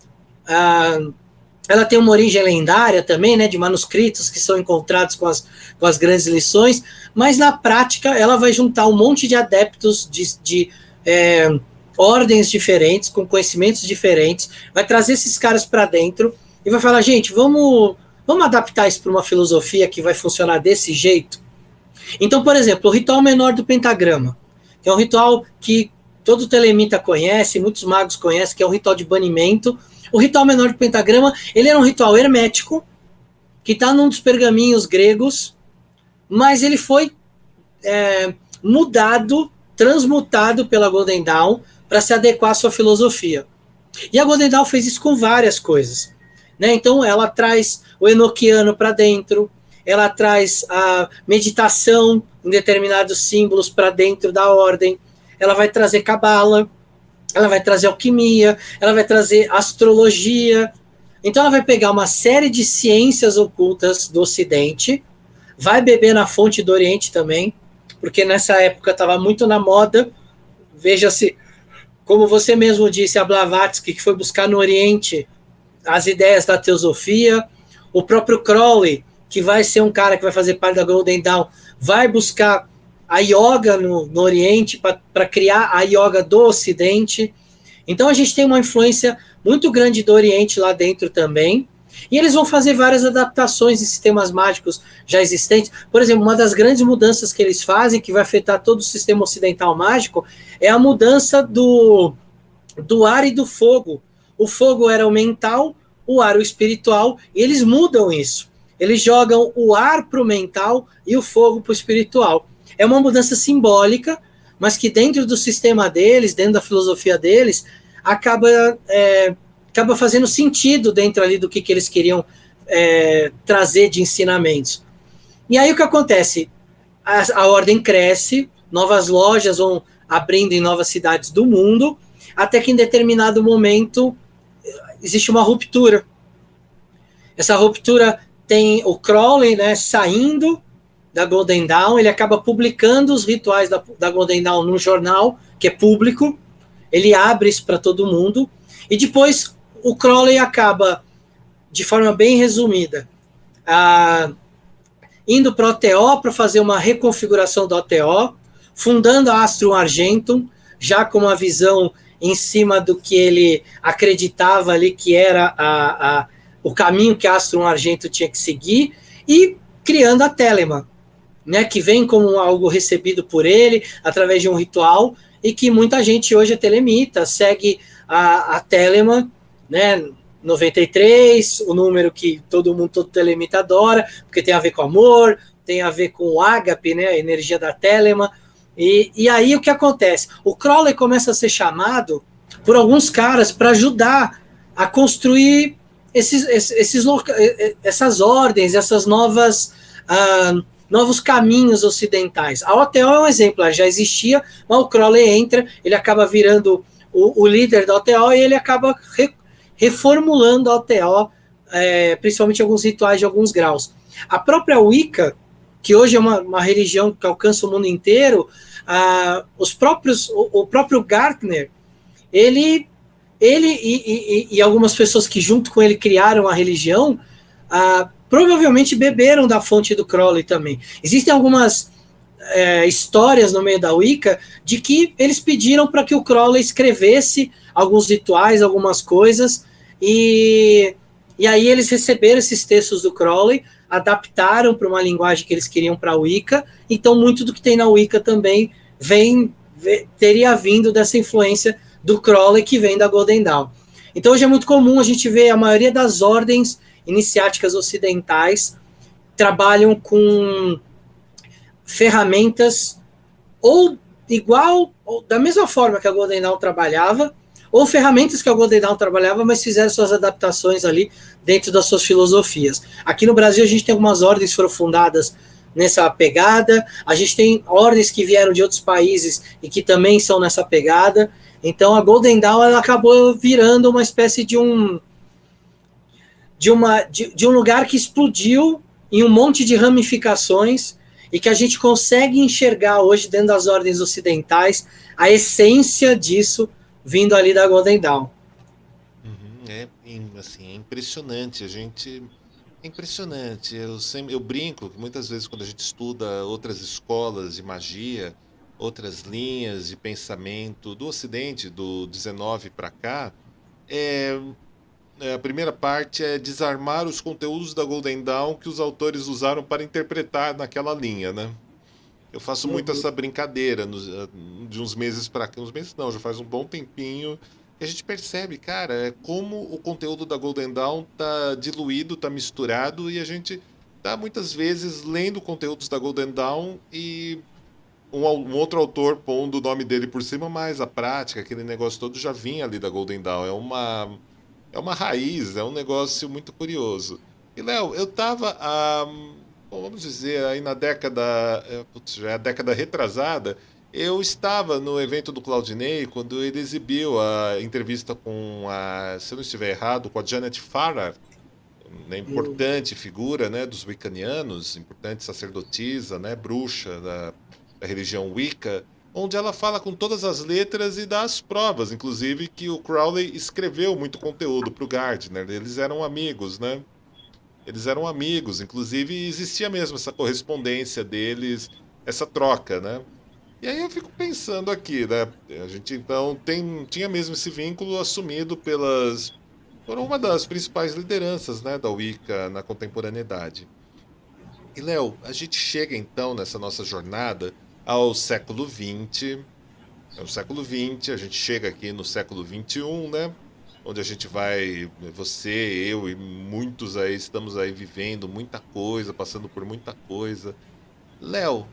ela tem uma origem lendária também, né, de manuscritos que são encontrados com as grandes lições, mas na prática ela vai juntar um monte de adeptos de ordens diferentes, com conhecimentos diferentes, vai trazer esses caras para dentro e vai falar, gente, vamos adaptar isso para uma filosofia que vai funcionar desse jeito. Então, por exemplo, o ritual menor do pentagrama, que é um ritual que todo telemita conhece, muitos magos conhecem, que é um ritual de banimento, O ritual menor do pentagrama, ele era um ritual hermético, que está num dos pergaminhos gregos, mas ele foi mudado, transmutado pela Golden Dawn para se adequar à sua filosofia. E a Golden Dawn fez isso com várias coisas. Né? Então, ela traz o enoquiano para dentro, ela traz a meditação em determinados símbolos para dentro da ordem, ela vai trazer cabala, ela vai trazer alquimia, ela vai trazer astrologia. Então, ela vai pegar uma série de ciências ocultas do Ocidente, vai beber na fonte do Oriente também, porque nessa época estava muito na moda. Veja-se, como você mesmo disse, a Blavatsky, que foi buscar no Oriente as ideias da teosofia, o próprio Crowley, que vai ser um cara que vai fazer parte da Golden Dawn, vai buscar a yoga no Oriente para criar a yoga do Ocidente. Então a gente tem uma influência muito grande do Oriente lá dentro também. E eles vão fazer várias adaptações de sistemas mágicos já existentes. Por exemplo, uma das grandes mudanças que eles fazem, que vai afetar todo o sistema ocidental mágico, é a mudança do ar e do fogo. O fogo era o mental, o ar o espiritual, e eles mudam isso. Eles jogam o ar para o mental e o fogo para o espiritual. É uma mudança simbólica, mas que dentro do sistema deles, dentro da filosofia deles, acaba fazendo sentido dentro ali do que eles queriam trazer de ensinamentos. E aí o que acontece? A ordem cresce, novas lojas vão abrindo em novas cidades do mundo, até que em determinado momento existe uma ruptura. Essa ruptura tem o Crowley, né, saindo da Golden Dawn, ele acaba publicando os rituais da Golden Dawn num jornal que é público, ele abre isso para todo mundo, e depois o Crowley acaba, de forma bem resumida, indo para o OTO para fazer uma reconfiguração do OTO, fundando a Astrum Argentum, já com uma visão em cima do que ele acreditava ali que era o caminho que a Astrum Argentum tinha que seguir, e criando a Telema, né, que vem como algo recebido por ele, através de um ritual, e que muita gente hoje é telemita, segue a Telema, né, 93, o número que todo telemita adora, porque tem a ver com amor, tem a ver com o ágape, né, a energia da Telema. E aí o que acontece? O Crowley começa a ser chamado por alguns caras para ajudar a construir essas ordens, essas novos caminhos ocidentais. A OTO é um exemplo, ela já existia, mas o Crowley entra, ele acaba virando o líder da OTO e ele acaba reformulando a OTO, principalmente alguns rituais de alguns graus. A própria Wicca, que hoje é uma religião que alcança o mundo inteiro, o próprio Gartner, ele e algumas pessoas que junto com ele criaram a religião, provavelmente beberam da fonte do Crowley também. Existem algumas histórias no meio da Wicca de que eles pediram para que o Crowley escrevesse alguns rituais, algumas coisas, e aí eles receberam esses textos do Crowley, adaptaram para uma linguagem que eles queriam para a Wicca, então muito do que tem na Wicca também teria vindo dessa influência do Crowley que vem da Golden Dawn. Então hoje é muito comum a gente ver a maioria das ordens iniciáticas ocidentais trabalham com ferramentas ou igual, ou da mesma forma que a Golden Dawn trabalhava, ou ferramentas que a Golden Dawn trabalhava, mas fizeram suas adaptações ali dentro das suas filosofias. Aqui no Brasil a gente tem algumas ordens que foram fundadas nessa pegada, a gente tem ordens que vieram de outros países e que também são nessa pegada. Então a Golden Dawn ela acabou virando uma espécie de um lugar que explodiu em um monte de ramificações e que a gente consegue enxergar hoje dentro das ordens ocidentais a essência disso vindo ali da Golden Dawn. Assim, é impressionante. É impressionante. Eu brinco que muitas vezes quando a gente estuda outras escolas de magia, outras linhas de pensamento do Ocidente, do 19 para cá, a primeira parte é desarmar os conteúdos da Golden Dawn que os autores usaram para interpretar naquela linha, né? Eu faço muito essa brincadeira de uns meses para cá, uns meses não, já faz um bom tempinho. E a gente percebe, cara, é como o conteúdo da Golden Dawn tá diluído, tá misturado, e a gente tá muitas vezes lendo conteúdos da Golden Dawn e um outro autor pondo o nome dele por cima, mas a prática, aquele negócio todo já vinha ali da Golden Dawn. É uma raiz, é um negócio muito curioso. E, Léo, eu tava, bom, vamos dizer, aí na década, putz, já é a década retrasada, eu estava no evento do Claudinei quando ele exibiu a entrevista se eu não estiver errado, com a Janet Farrar, né, Hum. importante figura, né, dos wiccanianos, importante sacerdotisa, né, bruxa da religião Wicca, onde ela fala com todas as letras e dá as provas, inclusive que o Crowley escreveu muito conteúdo para o Gardner. Eles eram amigos, né? Eles eram amigos, inclusive existia mesmo essa correspondência deles, essa troca, né? E aí eu fico pensando aqui, né? A gente então tinha mesmo esse vínculo assumido por uma das principais lideranças, né, da Wicca na contemporaneidade. E, Léo, a gente chega então nessa nossa jornada ao século XX. É o século XX, a gente chega aqui no século XXI, né? Onde a gente vai, você, eu e muitos aí, estamos aí vivendo muita coisa, passando por muita coisa. Léo,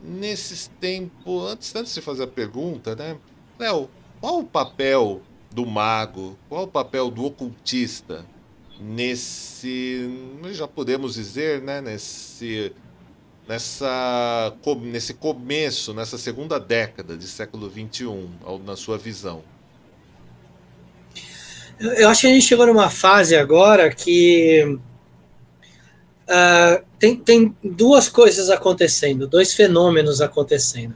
nesses tempos, antes de fazer a pergunta, né? Léo, qual o papel do mago, qual o papel do ocultista nós já podemos dizer, né, nesse começo, nessa segunda década de século XXI, na sua visão? Eu acho que a gente chegou numa fase agora que tem duas coisas acontecendo, dois fenômenos acontecendo.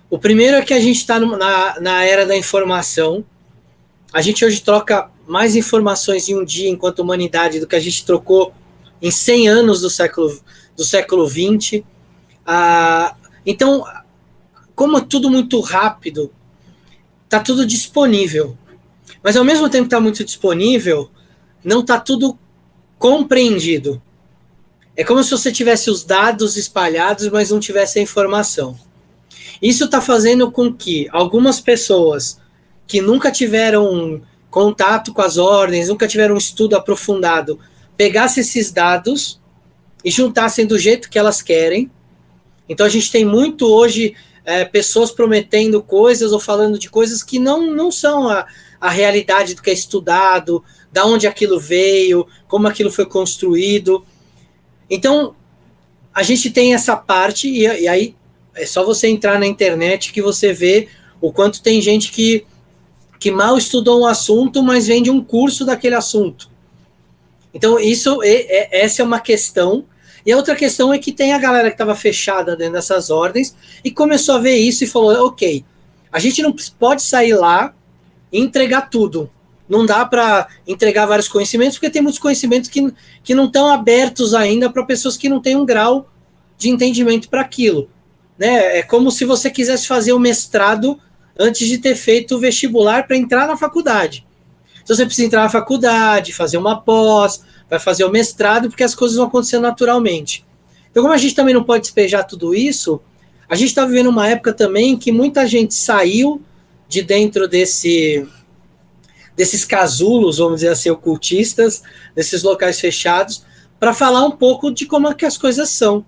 O primeiro é que a gente está na era da informação. A gente hoje troca mais informações em um dia enquanto humanidade do que a gente trocou em 100 anos do século XX. Então, como é tudo muito rápido, está tudo disponível. Mas ao mesmo tempo que está muito disponível, não está tudo compreendido. É como se você tivesse os dados espalhados, mas não tivesse a informação. Isso está fazendo com que algumas pessoas que nunca tiveram contato com as ordens, nunca tiveram um estudo aprofundado, pegassem esses dados e juntassem do jeito que elas querem. Então a gente tem muito hoje pessoas prometendo coisas ou falando de coisas que não são a realidade do que é estudado, da onde aquilo veio, como aquilo foi construído. Então, a gente tem essa parte, e aí é só você entrar na internet que você vê o quanto tem gente que mal estudou um assunto, mas vende um curso daquele assunto. Então, essa é uma questão. E a outra questão é que tem a galera que estava fechada dentro dessas ordens e começou a ver isso e falou, ok, a gente não pode sair lá e entregar tudo. Não dá para entregar vários conhecimentos, porque tem muitos conhecimentos que não estão abertos ainda para pessoas que não têm um grau de entendimento para aquilo. Né? É como se você quisesse fazer o mestrado antes de ter feito o vestibular para entrar na faculdade. Então você precisa entrar na faculdade, fazer uma pós, vai fazer o mestrado, porque as coisas vão acontecer naturalmente. Então, como a gente também não pode despejar tudo isso, a gente está vivendo uma época também que muita gente saiu de dentro desses casulos, vamos dizer assim, ocultistas, desses locais fechados, para falar um pouco de como é que as coisas são.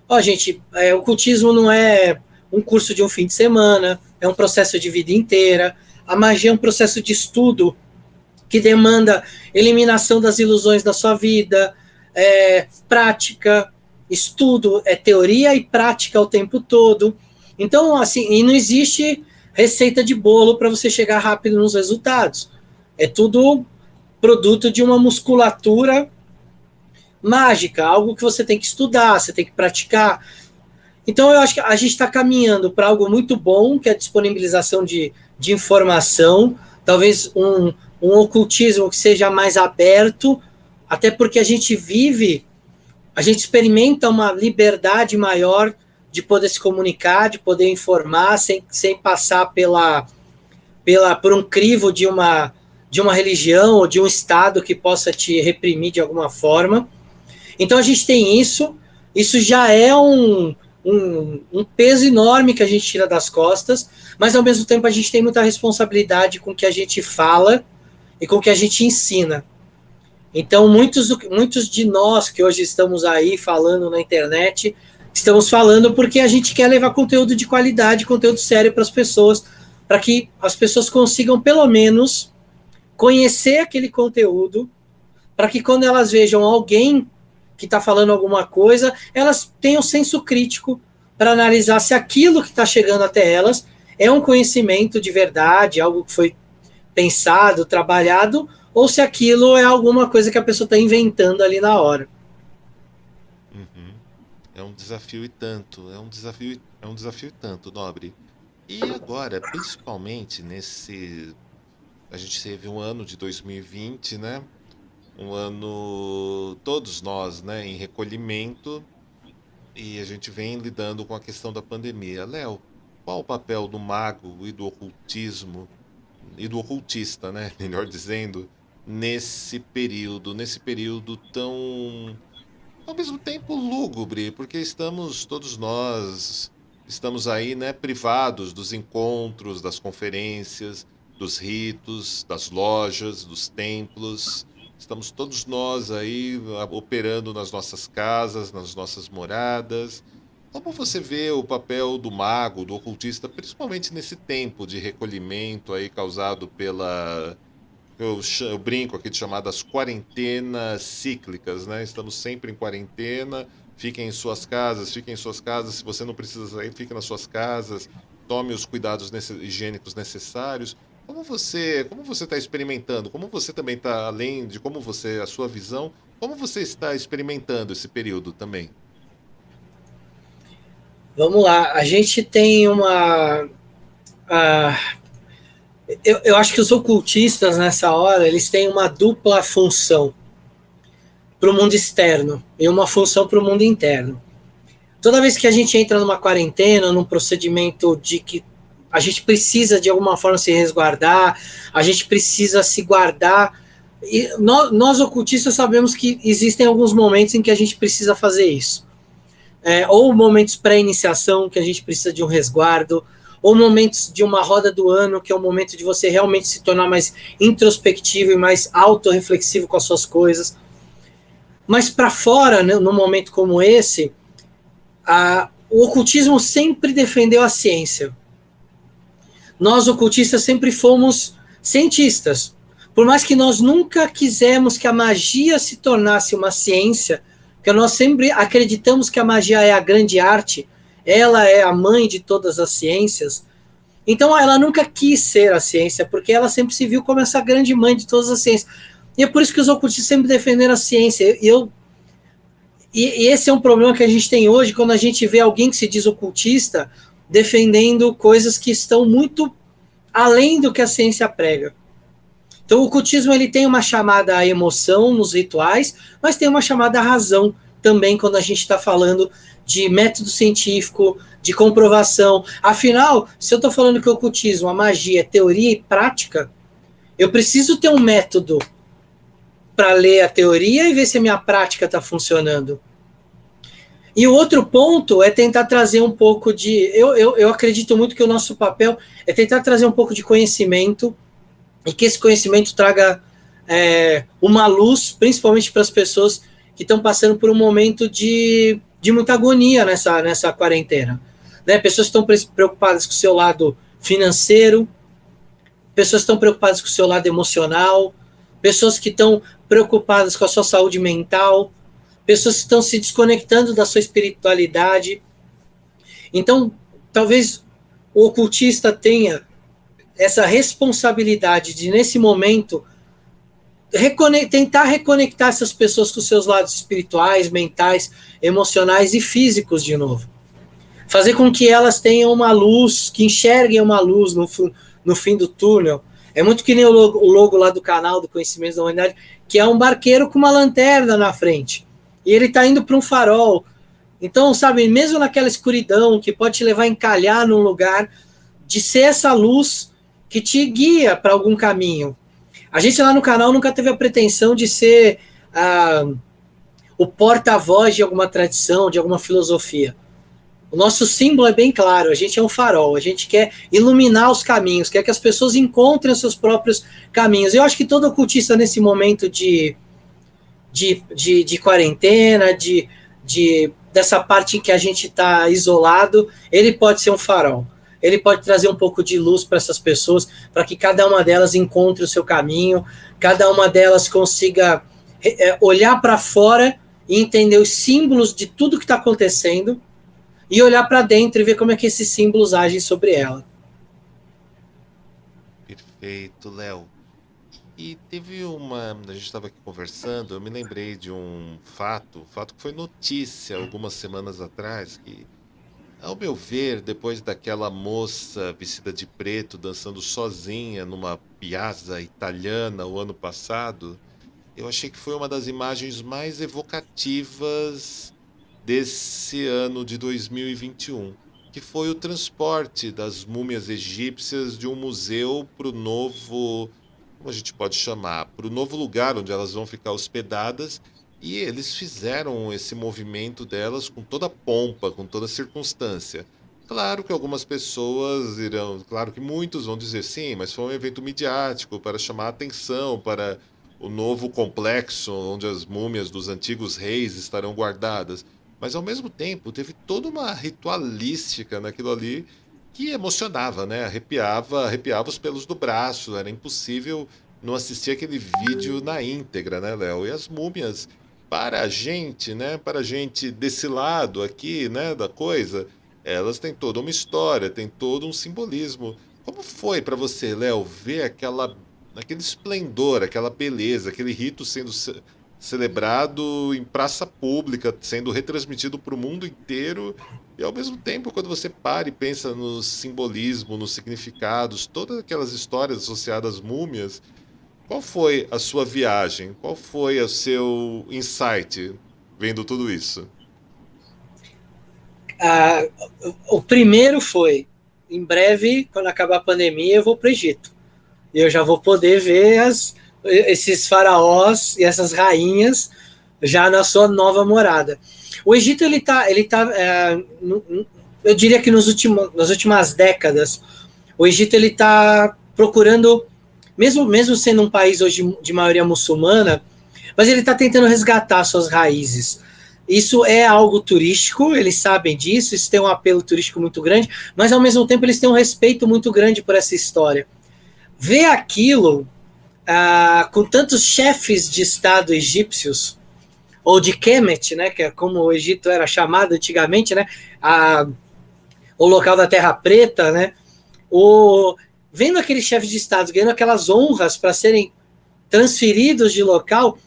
Ó, gente, o ocultismo não é um curso de um fim de semana, é um processo de vida inteira. A magia é um processo de estudo que demanda eliminação das ilusões da sua vida, prática, estudo, teoria e prática o tempo todo. Então, assim, e não existe receita de bolo para você chegar rápido nos resultados. É tudo produto de uma musculatura mágica, algo que você tem que estudar, você tem que praticar. Então, eu acho que a gente está caminhando para algo muito bom, que é a disponibilização de informação, talvez um ocultismo que seja mais aberto, até porque a gente experimenta uma liberdade maior de poder se comunicar, de poder informar, sem passar por um crivo de uma religião ou de um Estado que possa te reprimir de alguma forma. Então a gente tem isso já é um peso enorme que a gente tira das costas, mas ao mesmo tempo a gente tem muita responsabilidade com o que a gente fala e com o que a gente ensina. Então, muitos de nós que hoje estamos aí falando na internet, estamos falando porque a gente quer levar conteúdo de qualidade, conteúdo sério para as pessoas, para que as pessoas consigam, pelo menos, conhecer aquele conteúdo, para que quando elas vejam alguém que está falando alguma coisa, elas tenham senso crítico para analisar se aquilo que está chegando até elas é um conhecimento de verdade, algo que foi pensado, trabalhado, ou se aquilo é alguma coisa que a pessoa está inventando ali na hora. Uhum. É um desafio e tanto, é um desafio e tanto, Nobre. E agora, principalmente a gente teve um ano de 2020, né? Um ano, todos nós, né, em recolhimento, e a gente vem lidando com a questão da pandemia. Léo, qual o papel do mago e do ocultismo, e do ocultista, né, melhor dizendo, nesse período tão, ao mesmo tempo, lúgubre, porque todos nós, estamos aí, né, privados dos encontros, das conferências, dos ritos, das lojas, dos templos. Estamos todos nós aí operando nas nossas casas, nas nossas moradas. Como você vê o papel do mago, do ocultista, principalmente nesse tempo de recolhimento aí causado pela, eu brinco aqui de chamadas quarentenas cíclicas, né? Estamos sempre em quarentena, fiquem em suas casas, se você não precisa sair, fique nas suas casas, tome os cuidados higiênicos necessários. Como você está experimentando? Como você também está, além de como você, a sua visão, como você está experimentando esse período também? Vamos lá, a gente tem uma... eu acho que os ocultistas nessa hora, eles têm uma dupla função para o mundo externo e uma função para o mundo interno. Toda vez que a gente entra numa quarentena, num procedimento de que a gente precisa de alguma forma se resguardar, a gente precisa se guardar, e nós ocultistas sabemos que existem alguns momentos em que a gente precisa fazer isso. Ou momentos pré-iniciação, que a gente precisa de um resguardo, ou momentos de uma roda do ano, que é o momento de você realmente se tornar mais introspectivo e mais autorreflexivo com as suas coisas. Mas para fora, né, num momento como esse, o ocultismo sempre defendeu a ciência. Nós, ocultistas, sempre fomos cientistas. Por mais que nós nunca quisemos que a magia se tornasse uma ciência, porque nós sempre acreditamos que a magia é a grande arte, ela é a mãe de todas as ciências, então ela nunca quis ser a ciência, porque ela sempre se viu como essa grande mãe de todas as ciências. E é por isso que os ocultistas sempre defenderam a ciência. E esse é um problema que a gente tem hoje, quando a gente vê alguém que se diz ocultista defendendo coisas que estão muito além do que a ciência prega. Então o ocultismo ele tem uma chamada à emoção nos rituais, mas tem uma chamada à razão também quando a gente está falando de método científico, de comprovação. Afinal, se eu estou falando que o ocultismo, a magia é teoria e prática, eu preciso ter um método para ler a teoria e ver se a minha prática está funcionando. E o outro ponto é tentar trazer um pouco de... Eu acredito muito que o nosso papel é tentar trazer um pouco de conhecimento e que esse conhecimento traga uma luz, principalmente para as pessoas que estão passando por um momento de muita agonia nessa quarentena. Né? Pessoas que estão preocupadas com o seu lado financeiro, pessoas que estão preocupadas com o seu lado emocional, pessoas que estão preocupadas com a sua saúde mental, pessoas que estão se desconectando da sua espiritualidade. Então, talvez o ocultista tenha essa responsabilidade de, nesse momento, tentar reconectar essas pessoas com seus lados espirituais, mentais, emocionais e físicos de novo. Fazer com que elas tenham uma luz, que enxerguem uma luz no fim do túnel. É muito que nem o logo lá do canal do Conhecimento da Humanidade, que é um barqueiro com uma lanterna na frente. E ele está indo para um farol. Então, sabe, mesmo naquela escuridão que pode te levar a encalhar num lugar, de ser essa luz que te guia para algum caminho. A gente lá no canal nunca teve a pretensão de ser o porta-voz de alguma tradição, de alguma filosofia. O nosso símbolo é bem claro, a gente é um farol, a gente quer iluminar os caminhos, quer que as pessoas encontrem os seus próprios caminhos. Eu acho que todo ocultista nesse momento de quarentena, dessa parte em que a gente está isolado, ele pode ser um farol. Ele pode trazer um pouco de luz para essas pessoas, para que cada uma delas encontre o seu caminho, cada uma delas consiga olhar para fora e entender os símbolos de tudo que está acontecendo e olhar para dentro e ver como é que esses símbolos agem sobre ela. Perfeito, Léo. E teve uma. A gente estava aqui conversando, eu me lembrei de um fato que foi notícia algumas semanas atrás, que, ao meu ver, depois daquela moça vestida de preto dançando sozinha numa piazza italiana o ano passado, eu achei que foi uma das imagens mais evocativas desse ano de 2021, que foi o transporte das múmias egípcias de um museu para o novo, como a gente pode chamar, para o novo lugar onde elas vão ficar hospedadas. E eles fizeram esse movimento delas com toda a pompa, com toda a circunstância. Claro que algumas pessoas irão, claro que muitos vão dizer sim, mas foi um evento midiático para chamar a atenção para o novo complexo onde as múmias dos antigos reis estarão guardadas. Mas ao mesmo tempo, teve toda uma ritualística naquilo ali que emocionava, né? Arrepiava os pelos do braço, era impossível não assistir aquele vídeo na íntegra, né, Léo? E as múmias, para a gente, né? Para a gente desse lado aqui, né, da coisa, elas têm toda uma história, têm todo um simbolismo. Como foi para você, Léo, ver aquele esplendor, aquela beleza, aquele rito sendo celebrado em praça pública, sendo retransmitido para o mundo inteiro, e ao mesmo tempo, quando você para e pensa no simbolismo, nos significados, todas aquelas histórias associadas às múmias, qual foi a sua viagem? Qual foi o seu insight vendo tudo isso? Ah, o primeiro foi, em breve, quando acabar a pandemia, eu vou para o Egito. E eu já vou poder ver esses faraós e essas rainhas já na sua nova morada. O Egito, eu diria que nas últimas décadas, o Egito ele está procurando, mesmo sendo um país hoje de maioria muçulmana, mas ele está tentando resgatar suas raízes. Isso é algo turístico, eles sabem disso, isso tem um apelo turístico muito grande, mas ao mesmo tempo eles têm um respeito muito grande por essa história. Ver aquilo com tantos chefes de estado egípcios, ou de Kemet, né, que é como o Egito era chamado antigamente, né, o local da Terra Preta, né, vendo aqueles chefes de estado ganhando aquelas honras para serem transferidos de local,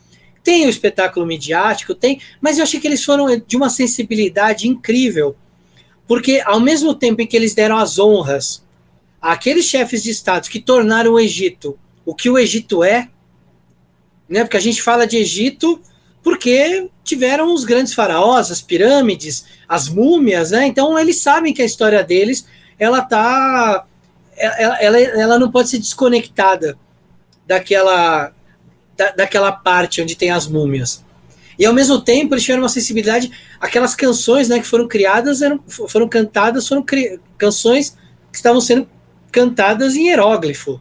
tem o espetáculo midiático, mas eu achei que eles foram de uma sensibilidade incrível, porque ao mesmo tempo em que eles deram as honras àqueles chefes de estado que tornaram o Egito o que o Egito é, né? Porque a gente fala de Egito porque tiveram os grandes faraós, as pirâmides, as múmias, né? Então eles sabem que a história deles ela não pode ser desconectada daquela parte onde tem as múmias. E ao mesmo tempo eles tiveram uma sensibilidade, aquelas canções, né, que foram criadas, foram cantadas, canções que estavam sendo cantadas em hieróglifo.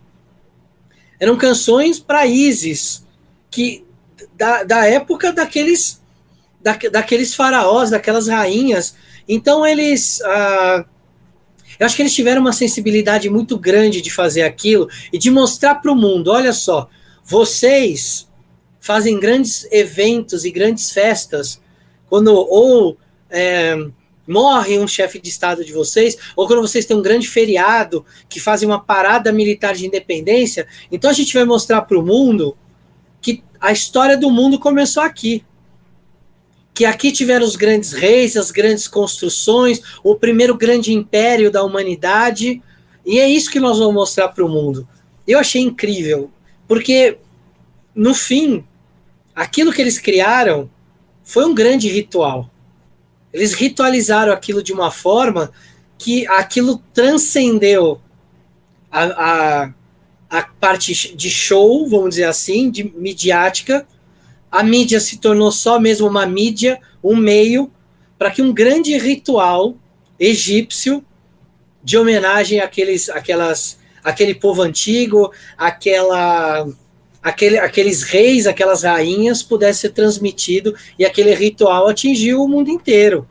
Eram canções para Ísis, da época daqueles faraós, daquelas rainhas. Então eu acho que eles tiveram uma sensibilidade muito grande de fazer aquilo e de mostrar para o mundo, olha só, vocês fazem grandes eventos e grandes festas quando morre um chefe de estado de vocês, ou quando vocês têm um grande feriado que fazem uma parada militar de independência. Então a gente vai mostrar para o mundo que a história do mundo começou aqui. Que aqui tiveram os grandes reis, as grandes construções, o primeiro grande império da humanidade, e é isso que nós vamos mostrar para o mundo. Eu achei incrível, porque, no fim, aquilo que eles criaram foi um grande ritual. Eles ritualizaram aquilo de uma forma que aquilo transcendeu a parte de show, vamos dizer assim, de midiática. A mídia se tornou só mesmo uma mídia, um meio, para que um grande ritual egípcio de homenagem àquele povo antigo, aqueles reis, aquelas rainhas, pudesse ser transmitido e aquele ritual atingiu o mundo inteiro.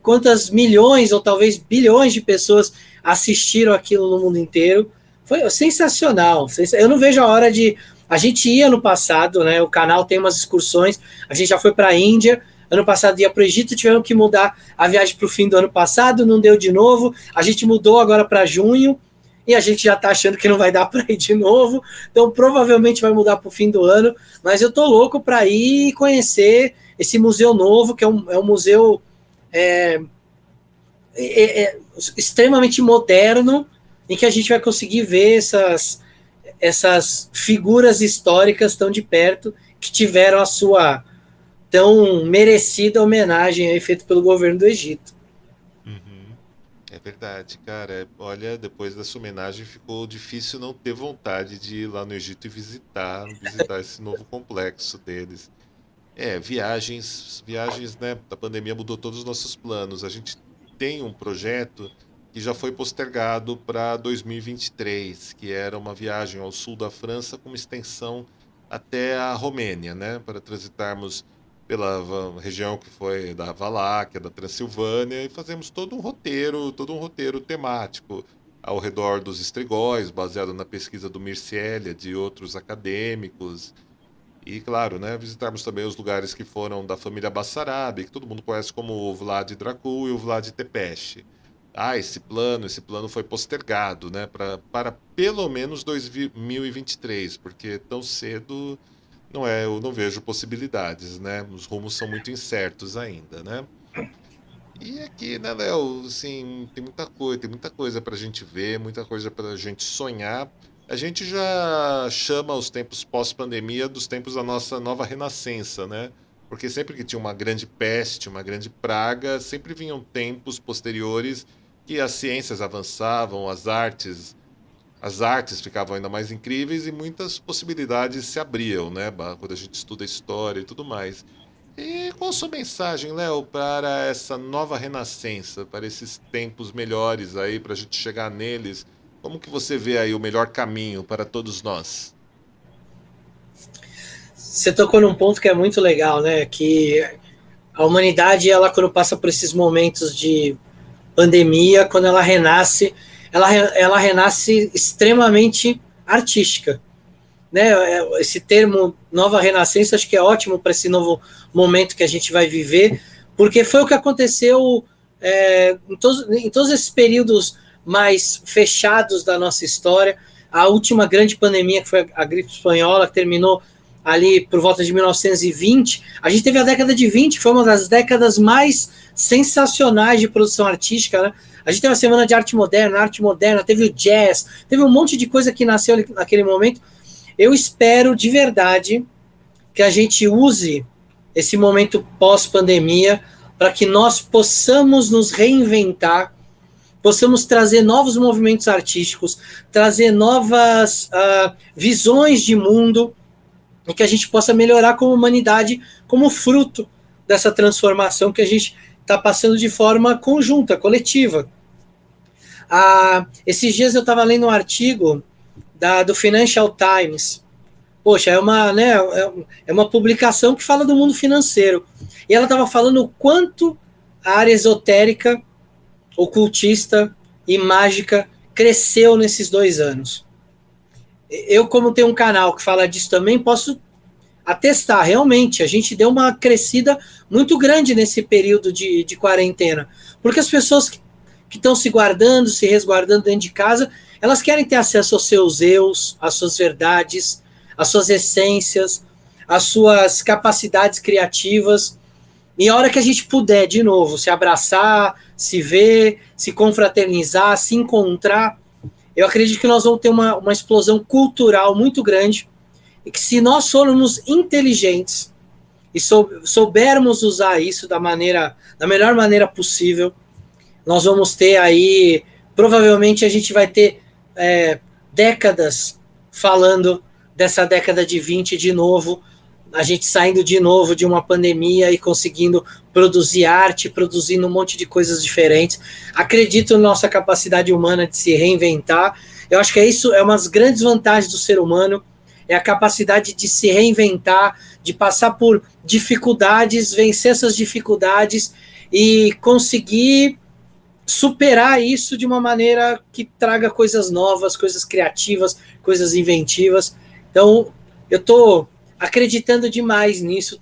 Quantas milhões ou talvez bilhões de pessoas assistiram aquilo no mundo inteiro? Foi sensacional. Eu não vejo a hora de... A gente ia no passado, né? O canal tem umas excursões, a gente já foi para a Índia, ano passado ia para o Egito, tivemos que mudar a viagem para o fim do ano passado, não deu de novo, a gente mudou agora para junho, e a gente já está achando que não vai dar para ir de novo, então provavelmente vai mudar para o fim do ano, mas eu tô louco para ir e conhecer esse museu novo, que é um museu extremamente moderno, em que a gente vai conseguir ver essas figuras históricas tão de perto, que tiveram a sua tão merecida homenagem aí feita pelo governo do Egito. Uhum. É verdade, cara. Olha, depois dessa homenagem ficou difícil não ter vontade de ir lá no Egito e visitar esse novo complexo deles. Viagens, né? A pandemia mudou todos os nossos planos. A gente tem um projeto que já foi postergado para 2023, que era uma viagem ao sul da França com uma extensão até a Romênia, né? Para transitarmos pela região que foi da Valáquia, da Transilvânia, e fazemos todo um roteiro temático ao redor dos estrigóis, baseado na pesquisa do Mircea, de outros acadêmicos. E, claro, né, visitarmos também os lugares que foram da família Bassarabi, que todo mundo conhece como o Vlad Dracul e o Vlad Tepes. Esse plano foi postergado, né, para pelo menos 2023, porque tão cedo eu não vejo possibilidades, né? Os rumos são muito incertos ainda, né? E aqui, né, Léo, assim, tem muita coisa pra gente ver, muita coisa pra gente sonhar. A gente já chama os tempos pós-pandemia dos tempos da nossa nova renascença, né? Porque sempre que tinha uma grande peste, uma grande praga, sempre vinham tempos posteriores que as ciências avançavam, as artes ficavam ainda mais incríveis e muitas possibilidades se abriam, né? Quando a gente estuda história e tudo mais. E qual a sua mensagem, Léo, para essa nova renascença, para esses tempos melhores aí, para a gente chegar neles? Como que você vê aí o melhor caminho para todos nós? Você tocou num ponto que é muito legal, né? Que a humanidade, ela quando passa por esses momentos de pandemia, quando ela renasce, ela renasce extremamente artística, né? Esse termo nova renascença acho que é ótimo para esse novo momento que a gente vai viver, porque foi o que aconteceu em todos esses períodos mais fechados da nossa história. A última grande pandemia, que foi a gripe espanhola, que terminou ali por volta de 1920, a gente teve a década de 20, que foi uma das décadas mais sensacionais de produção artística, né? A gente teve a Semana de Arte Moderna, teve o jazz, teve um monte de coisa que nasceu naquele momento. Eu espero de verdade que a gente use esse momento pós-pandemia para que nós possamos nos reinventar, possamos trazer novos movimentos artísticos, trazer novas visões de mundo, e que a gente possa melhorar como humanidade, como fruto dessa transformação que a gente está passando de forma conjunta, coletiva. Esses dias eu estava lendo um artigo do Financial Times. Poxa, é uma publicação que fala do mundo financeiro. E ela estava falando o quanto a área esotérica, ocultista e mágica cresceu nesses 2 anos. Eu, como tenho um canal que fala disso também, posso atestar, realmente, a gente deu uma crescida muito grande nesse período de quarentena, porque as pessoas que estão se guardando, se resguardando dentro de casa, elas querem ter acesso aos seus eus, às suas verdades, às suas essências, às suas capacidades criativas, e a hora que a gente puder, de novo, se abraçar, se ver, se confraternizar, se encontrar, eu acredito que nós vamos ter uma explosão cultural muito grande, e que se nós formos inteligentes e soubermos usar isso da melhor maneira possível, nós vamos ter aí, provavelmente a gente vai ter décadas falando dessa década de 20 de novo, a gente saindo de novo de uma pandemia e conseguindo produzir arte, produzindo um monte de coisas diferentes. Acredito na nossa capacidade humana de se reinventar. Eu acho que isso é uma das grandes vantagens do ser humano, é a capacidade de se reinventar, de passar por dificuldades, vencer essas dificuldades e conseguir superar isso de uma maneira que traga coisas novas, coisas criativas, coisas inventivas. Então, eu estou acreditando demais nisso,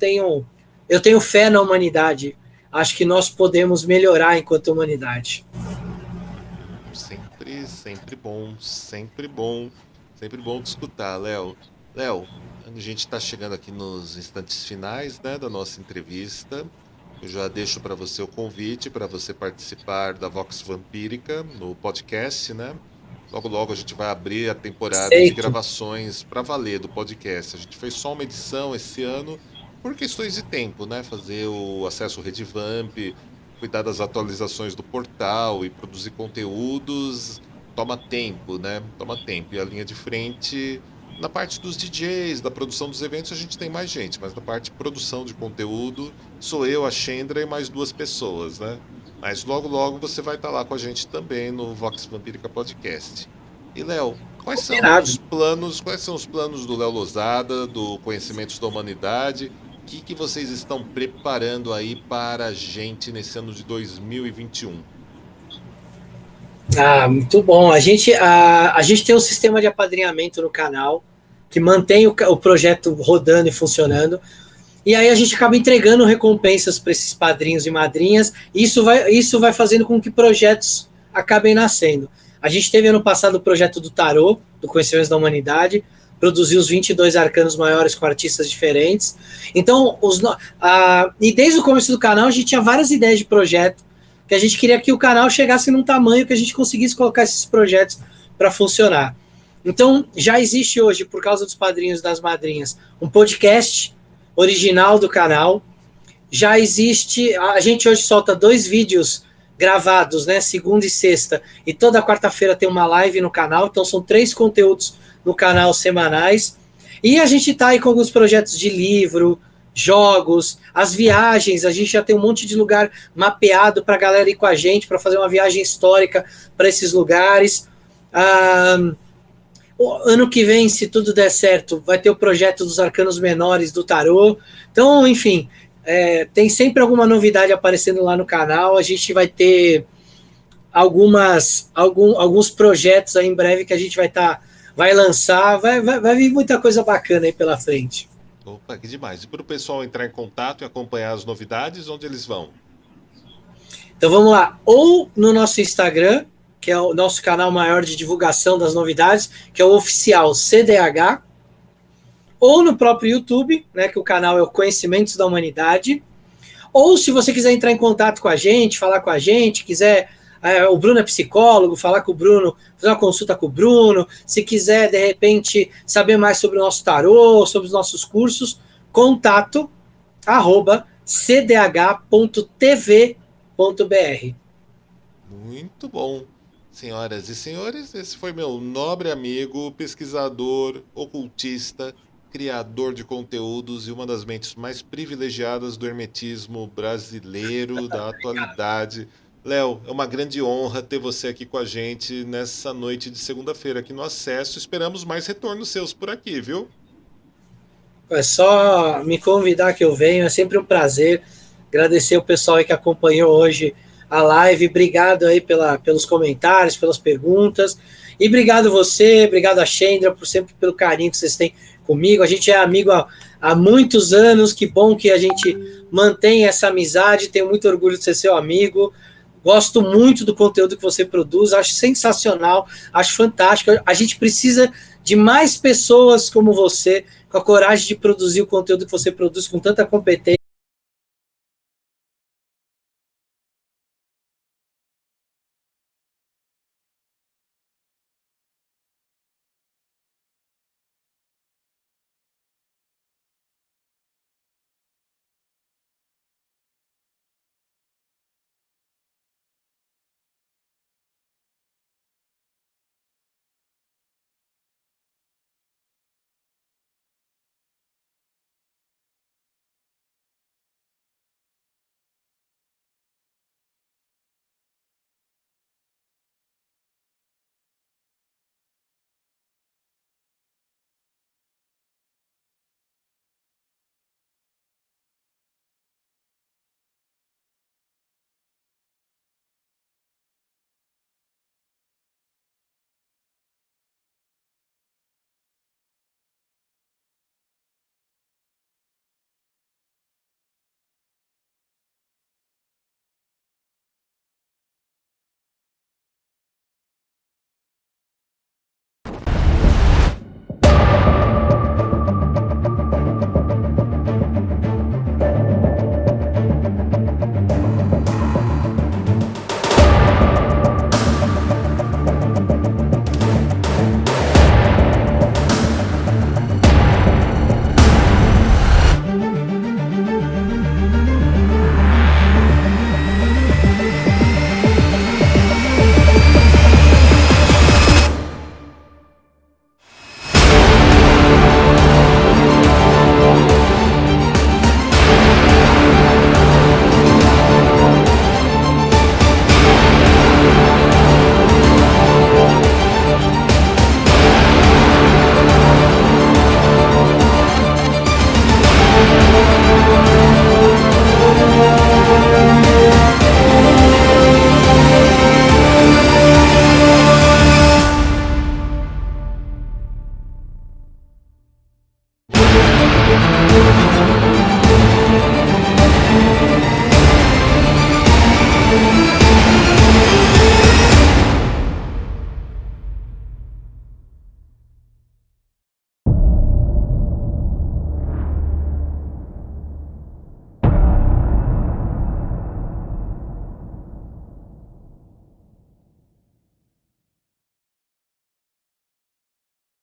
eu tenho fé na humanidade. Acho que nós podemos melhorar enquanto humanidade. Sempre bom, sempre bom de escutar, Léo. Léo, a gente está chegando aqui nos instantes finais, né, da nossa entrevista. Eu já deixo para você o convite para você participar da Vox Vampírica no podcast, né? Logo, logo a gente vai abrir a temporada de Aceito. gravações para valer do podcast. A gente fez só uma edição esse ano por questões de tempo, né? Fazer o acesso Redvamp, cuidar das atualizações do portal e produzir conteúdos toma tempo, né? Toma tempo. E a linha de frente, na parte dos DJs, da produção dos eventos, a gente tem mais gente, mas na parte de produção de conteúdo, sou eu, a Chendra e mais duas pessoas, né? Mas logo, logo você vai estar lá com a gente também no Vox Vampírica Podcast. E, Léo, Combinado. quais são os planos do Léo Losada, do Conhecimentos da Humanidade? O que vocês estão preparando aí para a gente nesse ano de 2021? Muito bom. A gente tem um sistema de apadrinhamento no canal que mantém o projeto rodando e funcionando. E aí a gente acaba entregando recompensas para esses padrinhos e madrinhas. E isso vai fazendo com que projetos acabem nascendo. A gente teve ano passado o projeto do Tarô, do Conhecimentos da Humanidade, produziu os 22 arcanos maiores com artistas diferentes. Então, e desde o começo do canal, a gente tinha várias ideias de projeto, que a gente queria que o canal chegasse num tamanho que a gente conseguisse colocar esses projetos para funcionar. Então, já existe hoje, por causa dos padrinhos e das madrinhas, um podcast original do canal. Já existe, a gente hoje solta 2 vídeos gravados, né, segunda e sexta, e toda quarta-feira tem uma live no canal, então são 3 conteúdos no canal semanais. E a gente está aí com alguns projetos de livro, jogos, as viagens, a gente já tem um monte de lugar mapeado para a galera ir com a gente, para fazer uma viagem histórica para esses lugares. Ano que vem, se tudo der certo, vai ter o projeto dos arcanos menores do tarô. Então, enfim, tem sempre alguma novidade aparecendo lá no canal. A gente vai ter alguns projetos aí em breve que a gente vai lançar. Vai vir muita coisa bacana aí pela frente. Opa, que demais. E para o pessoal entrar em contato e acompanhar as novidades, onde eles vão? Então vamos lá, ou no nosso Instagram, que é o nosso canal maior de divulgação das novidades, que é o oficial CDH, ou no próprio YouTube, né, que o canal é o Conhecimentos da Humanidade, ou se você quiser entrar em contato com a gente, falar com a gente, quiser, o Bruno é psicólogo, falar com o Bruno, fazer uma consulta com o Bruno, se quiser, de repente, saber mais sobre o nosso tarô, sobre os nossos cursos, contato @cdh.tv.br. Muito bom. Senhoras e senhores, esse foi meu nobre amigo, pesquisador, ocultista, criador de conteúdos e uma das mentes mais privilegiadas do hermetismo brasileiro da atualidade. Léo, é uma grande honra ter você aqui com a gente nessa noite de segunda-feira aqui no Acesso. Esperamos mais retornos seus por aqui, viu? É só me convidar que eu venho, é sempre um prazer. Agradecer o pessoal aí que acompanhou hoje a live. Obrigado aí pelos comentários, pelas perguntas. E obrigado você, obrigado a Chendra pelo carinho que vocês têm comigo. A gente é amigo há muitos anos. Que bom que a gente mantém essa amizade. Tenho muito orgulho de ser seu amigo. Gosto muito do conteúdo que você produz. Acho sensacional, acho fantástico. A gente precisa de mais pessoas como você, com a coragem de produzir o conteúdo que você produz com tanta competência.